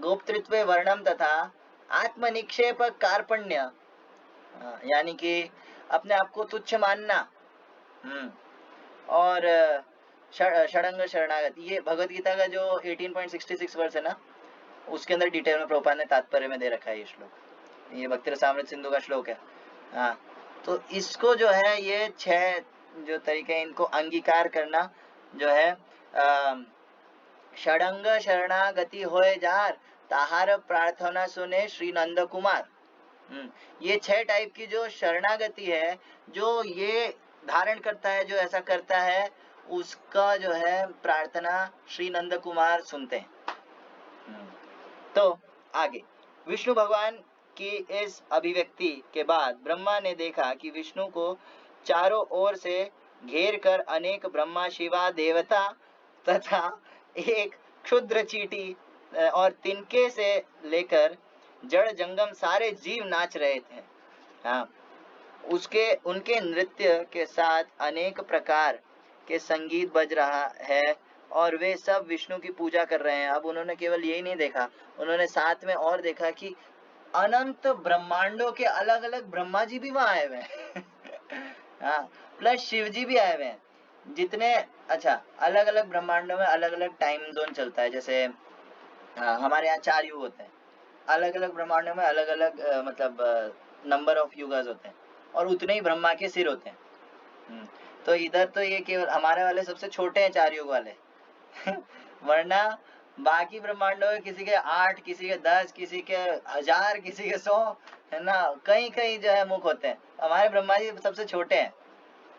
गोप्तृत्व वर्णम तथा आत्मनिक्षेप कार्पण्य, यानी कि अपने आप को तुच्छ मानना, और षडंग शरणागति, ये भगवत गीता का जो 18.66 वर्ष है ना, उसके अंदर डिटेल में प्रभुपाद ने तात्पर्य में दे रखा है ये श्लोक, ये भक्ति रसामृत सिंधु का श्लोक है। तो इसको जो है ये 6 जो तरीके हैं इनको अंगीकार करना जो है, षडंग शरणागति होए जार, ताहार प्रार्थना सुने श्री नंद कुमार, ये 6 टाइप की जो शरणागति है, जो ये धारण करता है, जो ऐसा करता है, उसका जो है प्रार्थना श्री नंद कुमार सुनते हैं। तो आगे विष्णु भगवान की इस अभिव्यक्ति के बाद ब्रह्मा ने देखा कि विष्णु को चारों ओर से घेर कर अनेक ब्रह्मा शिवा देवता तथा एक क्षुद्र चींटी और तिनके से लेकर जड़ जंगम सारे जीव नाच रहे थे। उसके उनके नृत्य के साथ अनेक प्रकार के संगीत बज रहा है और वे सब विष्णु की पूजा कर रहे हैं। अब उन्होंने केवल यही नहीं देखा, उन्होंने साथ में और देखा कि अनंत ब्रह्मांडों के अलग अलग ब्रह्मा जी भी वहां आए हुए हैं प्लस शिव जी भी आए हुए हैं। जितने अच्छा अलग अलग ब्रह्मांडों में अलग अलग टाइम जोन चलता है, जैसे हमारे यहाँ 4 युग होते हैं, अलग अलग ब्रह्मांडों में अलग अलग मतलब नंबर ऑफ युगस होते हैं और उतने ही ब्रह्मा के सिर होते हैं। तो इधर तो ये केवल हमारे वाले सबसे छोटे हैं 4 युग वाले वरना बाकी ब्रह्मांडों में किसी के 8, किसी के 10, किसी के 1000, किसी के 100, है ना, कहीं कहीं जो है मुख होते हैं। हमारे ब्रह्मा जी सबसे छोटे हैं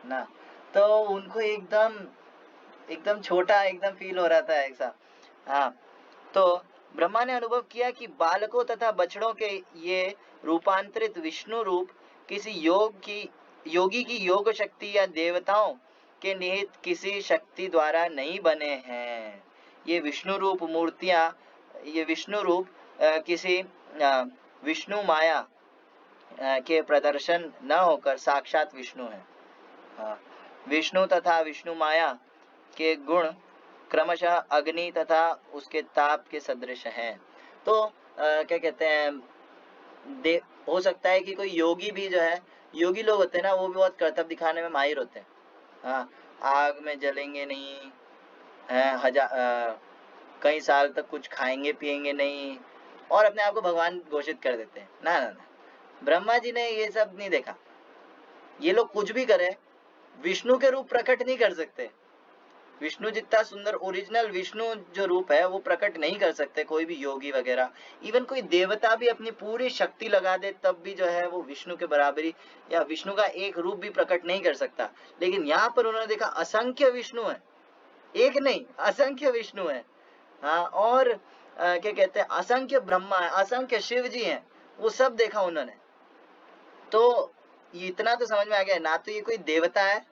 ना, तो उनको एकदम एकदम छोटा एकदम फील हो रहा था ऐसा। हाँ, तो ब्रह्मा ने अनुभव किया कि बालकों तथा बछड़ों के ये रूपांतरित विष्णु रूप किसी योगी की योग शक्ति या देवताओं के निहित किसी शक्ति द्वारा नहीं बने हैं। ये विष्णु रूप मूर्तियां, ये विष्णु रूप किसी विष्णु माया के प्रदर्शन न होकर साक्षात विष्णु है। हाँ, विष्णु तथा विष्णु माया के गुण क्रमशः अग्नि तथा उसके ताप के सदृश हैं। तो क्या कहते हैं, हो सकता है कि कोई योगी भी जो है, योगी लोग होते हैं ना, वो भी बहुत करतब दिखाने में माहिर होते हैं। हाँ, आग में जलेंगे नहीं है, कई साल तक कुछ खाएंगे पिएंगे नहीं, और अपने आप को भगवान घोषित कर देते हैं। ना ना ना, ब्रह्मा जी ने ये सब नहीं देखा। ये लोग कुछ भी करे, विष्णु के रूप प्रकट नहीं कर सकते। विष्णु जितना सुंदर ओरिजिनल विष्णु जो रूप है वो प्रकट नहीं कर सकते कोई भी योगी वगैरह। इवन कोई देवता भी अपनी पूरी शक्ति लगा दे तब भी जो है वो विष्णु के बराबरी या विष्णु का एक रूप भी प्रकट नहीं कर सकता। लेकिन यहाँ पर उन्होंने देखा असंख्य विष्णु है, एक नहीं असंख्य विष्णु है। हाँ, और क्या कहते हैं, असंख्य ब्रह्मा है, असंख्य शिव जी हैं, वो सब देखा उन्होंने। तो इतना तो समझ में आ गया, ना तो ये कोई देवता है,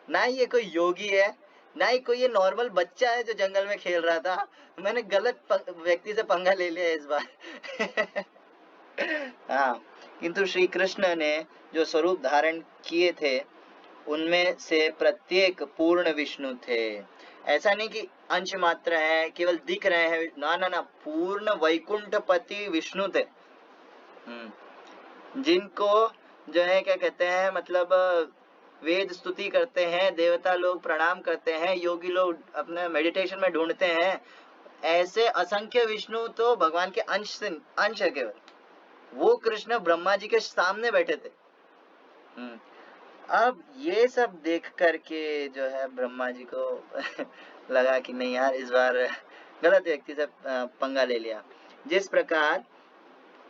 ना ये कोई योगी है, ना ही कोई ये नॉर्मल बच्चा है जो जंगल में खेल रहा था। मैंने गलत व्यक्ति से पंगा ले लिया इस बार। हाँ, किंतु श्री कृष्ण ने जो स्वरूप धारण किए थे उनमें से प्रत्येक पूर्ण विष्णु थे। ऐसा नहीं कि अंश मात्र है, केवल दिख रहे हैं, ना ना ना, पूर्ण वैकुंठपति विष्णु थे। जिनको जो है क्या कहते हैं, मतलब वेद स्तुति करते हैं, देवता लोग प्रणाम करते हैं, योगी लोग अपने मेडिटेशन में ढूंढते हैं, ऐसे असंख्य विष्णु तो भगवान के अंश है केवल। वो कृष्ण ब्रह्मा जी के सामने बैठे थे। अब ये सब देख करके जो है ब्रह्मा जी को लगा कि नहीं यार, इस बार गलत व्यक्ति से पंगा ले लिया। जिस प्रकार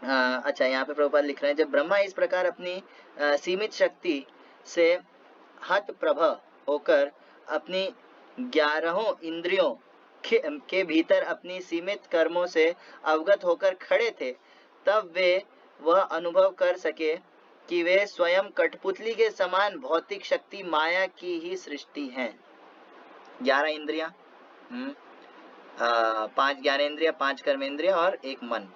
अच्छा, यहाँ पे प्रभुपाद लिख रहे हैं, जब ब्रह्मा इस प्रकार अपनी सीमित शक्ति से हत प्रभ होकर अपनी 11 इंद्रियों के भीतर अपनी सीमित कर्मों से अवगत होकर खड़े थे, तब वह अनुभव कर सके कि वे स्वयं कठपुतली के समान भौतिक शक्ति माया की ही सृष्टि हैं। 11 इंद्रियां, 5 ज्ञानेंद्रियां, 5 कर्मेंद्रियां और 1 मन,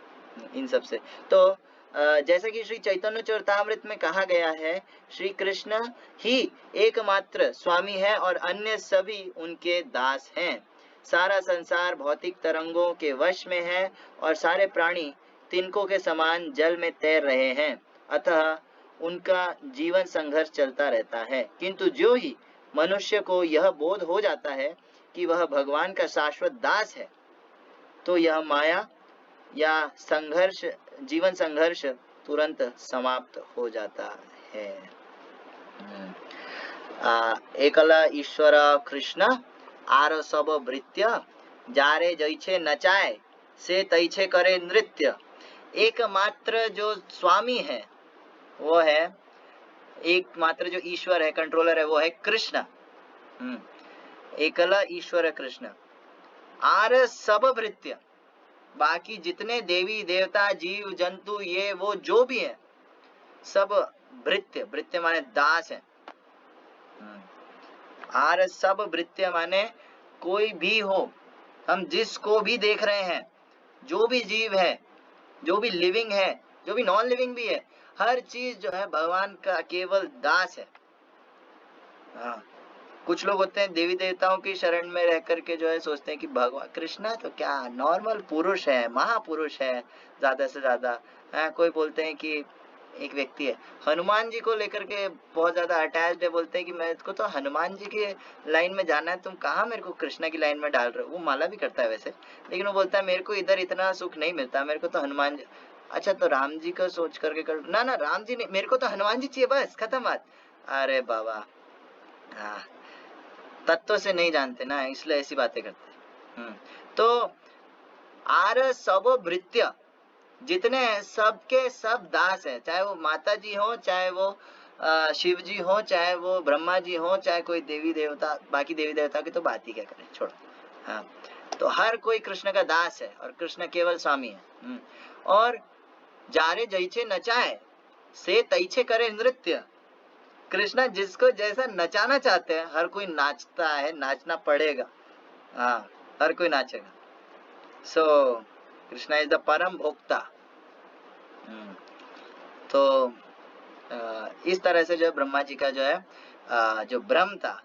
इन सब से। तो जैसे कि श्री चैतन्य चरितामृत में कहा गया है, श्री कृष्ण ही एकमात्र स्वामी है और अन्य सभी उनके दास हैं। सारा संसार भौतिक तरंगों के वश में है और सारे प्राणी तिनकों के समान जल में तैर रहे हैं, अतः उनका जीवन संघर्ष चलता रहता है। किंतु जो ही मनुष्य को यह बोध हो जाता है कि वह भगवान का शाश्वत दास है, तो यह माया या संघर्ष, जीवन संघर्ष तुरंत समाप्त हो जाता है। एकला ईश्वर कृष्ण आर सब भृत्य, जारे जैछे नचाए से तैछे करे नृत्य। एकमात्र जो स्वामी है वो है, एकमात्र जो ईश्वर है, कंट्रोलर है, वो है कृष्ण। एकला ईश्वर कृष्ण आर सब भृत्य, बाकी जितने देवी देवता जीव जंतु ये वो जो भी है सब भृत्य, भृत्य माने दास है। आर सब भृत्य माने कोई भी हो, हम जिसको भी देख रहे हैं, जो भी जीव है, जो भी लिविंग है, जो भी नॉन लिविंग भी है, हर चीज जो है भगवान का केवल दास है। हाँ, कुछ लोग होते हैं देवी देवताओं की शरण में रह करके जो है सोचते हैं कि भगवान कृष्णा तो क्या नॉर्मल पुरुष है, महापुरुष है ज्यादा से ज्यादा। कोई बोलते हैं कि एक व्यक्ति है, हनुमान जी को लेकर के बहुत ज्यादा अटैच्ड है, बोलते हैं कि मेरे को तो हनुमान जी के लाइन में जाना है, तुम कहाँ मेरे को कृष्णा की लाइन में डाल रहे हो। वो माला भी करता है वैसे, लेकिन वो बोलता है मेरे को इधर इतना सुख नहीं मिलता, मेरे को तो हनुमान जी। अच्छा, तो राम जी का सोच करके कर, ना ना राम जी नहीं, मेरे को तो हनुमान जी चाहिए, बस खत्म बात। अरे बाबा, तत्व से नहीं जानते ना, इसलिए ऐसी बातें करते हैं। तो आर सब भृत्य, जितने हैं सबके सब दास है, चाहे वो माता जी हो, चाहे वो शिव जी हो, चाहे वो ब्रह्मा जी हो, चाहे कोई देवी देवता, बाकी देवी देवता की तो बात ही क्या करें, छोड़ो। हाँ, तो हर कोई कृष्ण का दास है और कृष्ण केवल स्वामी है। और जारे जैसे नचाए से तैछे करे नृत्य, कृष्णा जिसको जैसा नचाना चाहते हैं, हर कोई नाचता है, नाचना पड़ेगा। हाँ, हर कोई नाचेगा। सो कृष्णा इज द परम भोक्ता। तो इस तरह से जो ब्रह्मा जी का जो है जो भ्रम था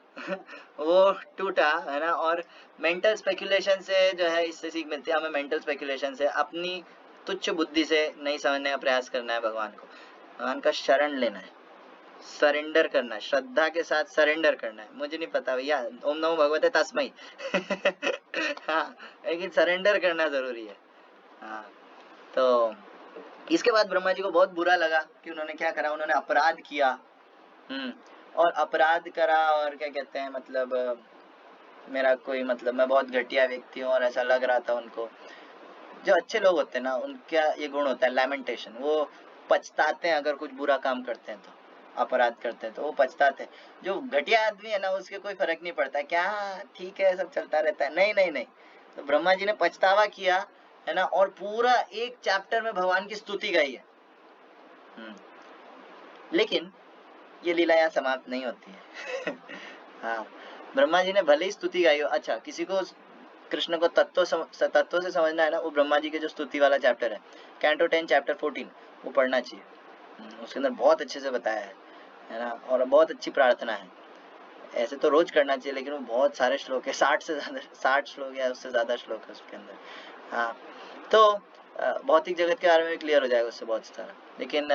वो टूटा है ना। और मेंटल स्पेकुलेशन से जो है इससे सीख मिलती है हमें, मेंटल स्पेकुलेशन से अपनी तुच्छ बुद्धि से नहीं समझने का प्रयास करना है भगवान को, भगवान का शरण लेना है, सरेंडर करना है, श्रद्धा के साथ सरेंडर करना है। मुझे नहीं पता भैया, ओम नमो भगवते तस्मै हाँ, लेकिन सरेंडर करना जरूरी है। हाँ, तो इसके बाद ब्रह्मा जी को बहुत बुरा लगा कि उन्होंने क्या करा, उन्होंने अपराध किया। और अपराध करा और क्या कहते हैं, मतलब मेरा कोई मतलब, मैं बहुत घटिया व्यक्ति हूँ और ऐसा लग रहा था उनको। जो अच्छे लोग होते हैं ना, उनका ये गुण होता है लैमेंटेशन, वो पछताते हैं अगर कुछ बुरा काम करते हैं, तो अपराध करते हैं तो वो पछताते हैं। जो घटिया आदमी है ना, उसके कोई फर्क नहीं पड़ता, क्या ठीक है सब चलता रहता है, नहीं नहीं नहीं। तो ब्रह्मा जी ने पछतावा किया है ना, और पूरा एक चैप्टर में भगवान की स्तुति गाई है। लेकिन ये लीला यहाँ समाप्त नहीं होती है हाँ, ब्रह्मा जी ने भले ही स्तुति गाई हो, अच्छा किसी को कृष्ण को तत्व से समझना है ना, वो ब्रह्मा जी के जो स्तुति वाला चैप्टर है, कैंटो 10 चैप्टर 14, वो पढ़ना चाहिए। उसके अंदर बहुत अच्छे से बताया है ना, और बहुत अच्छी प्रार्थना है। ऐसे तो रोज करना चाहिए, लेकिन वो बहुत सारे श्लोक है, 60 श्लोक या उससे ज्यादा श्लोक है उसके अंदर। हाँ, तो भौतिक जगत के बारे में क्लियर हो जाएगा उससे बहुत सारा। लेकिन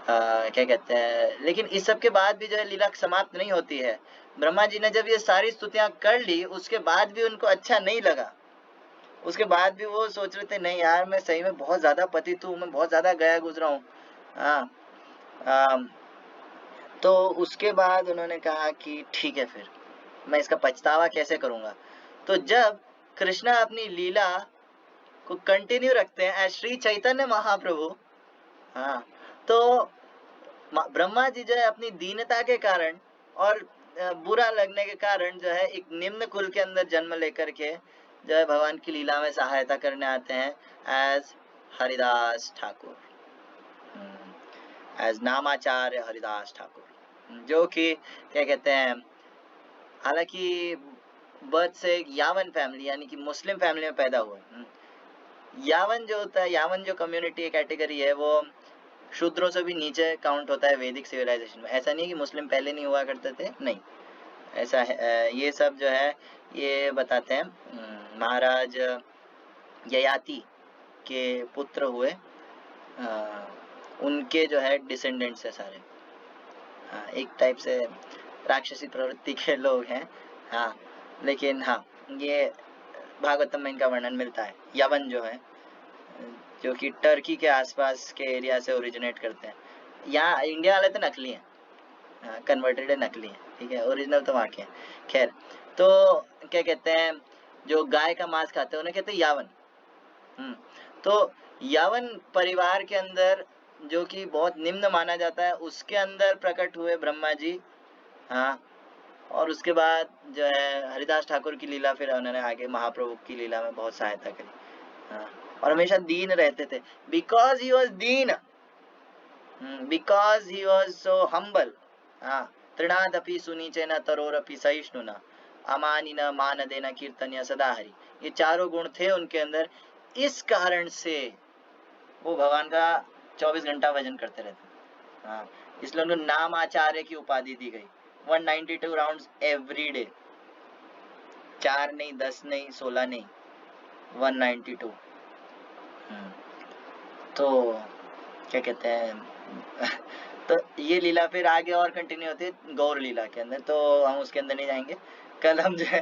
क्या कहते हैं, लेकिन इस सब के बाद भी जो है लीला समाप्त नहीं होती है। ब्रह्मा जी ने जब ये सारी स्तुतियां कर ली, उसके बाद भी उनको अच्छा नहीं लगा। उसके बाद भी वो सोच रहे थे, नहीं यार मैं सही में बहुत ज्यादा पतित हूँ, मैं बहुत ज्यादा गया गुजरा हूँ। हाँ, तो उसके बाद उन्होंने कहा कि ठीक है, फिर मैं इसका पछतावा कैसे करूंगा। तो जब कृष्णा अपनी लीला को कंटिन्यू रखते हैं एज श्री चैतन्य महाप्रभु, हाँ, तो ब्रह्मा जी जो है अपनी दीनता के कारण और बुरा लगने के कारण जो है एक निम्न कुल के अंदर जन्म लेकर के जो है भगवान की लीला में सहायता करने आते हैं एज हरिदास ठाकुर, एज नामाचार्य हरिदास ठाकुर, जो कि क्या कहते हैं, हालांकि बर्थ से एक यावन फैमिली यानी कि मुस्लिम फैमिली में पैदा हुए। यावन जो होता है, यावन जो कम्युनिटी कैटेगरी है, वो शूद्रों से भी नीचे काउंट होता है वैदिक सिविलाइजेशन में। ऐसा नहीं कि मुस्लिम पहले नहीं हुआ करते थे, नहीं, ऐसा है। ये सब जो है ये बताते हैं महाराज ययाति के पुत्र हुए, उनके जो है डिसेंडेंट्स है सारे। हाँ, एक टाइप से राक्षसी प्रवृत्ति के लोग हैं। हाँ, लेकिन हाँ, ये भागवतम में इनका वर्णन मिलता है। यवन जो है, जो कि टर्की के आसपास के एरिया से ओरिजिनेट करते हैं। यहाँ इंडिया वाले तो नकली हैं, कन्वर्टेड है, नकली है, ठीक है, ओरिजिनल तो वहाँ के हैं। खैर, तो क्या कहते हैं, जो गाय का मांस खाते हैं उन्हें कहते हैं यावन। तो यावन परिवार के अंदर, जो कि बहुत निम्न माना जाता है, उसके अंदर प्रकट हुए ब्रह्मा जी। हाँ, और उसके बाद जो है हरिदास ठाकुर की लीला, फिर उन्होंने आगे महाप्रभु की लीला में बहुत सहायता करी। हाँ, और हमेशा दीन रहते थे, because he was Deen, because he was so humble. हाँ, तृणादपि सुनीचे न तरोरपि सहिष्णु न अमानी न मान देना कीर्तन्य सदा हरि, ये चारों गुण थे उनके अंदर। इस कारण से वो भगवान का 24 घंटा भजन करते रहते। हाँ, इसलिए उनको नाम आचार्य की उपाधि दी गई। 192 राउंड्स एवरी डे, 4 नहीं, 10 नहीं, 16 नहीं, 192। तो क्या कहते हैं तो ये लीला फिर आगे और कंटिन्यू होती है गौर लीला के अंदर, तो हम उसके अंदर नहीं जाएंगे। कल हम जो है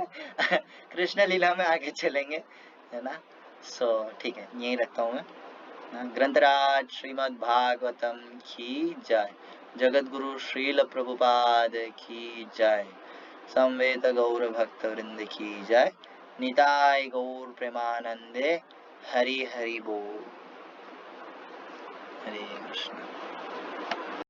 कृष्ण लीला में आगे चलेंगे, है ना। सो ठीक है, यही रखता हूँ मैं। ग्रंथराज श्रीमद् भागवतम की जय, जगत गुरु श्रील प्रभुपाद की जय, संवेद गौर भक्त वृंद की जय, निताय गौर प्रेमानंदे हरि हरि बोल। हरे कृष्ण।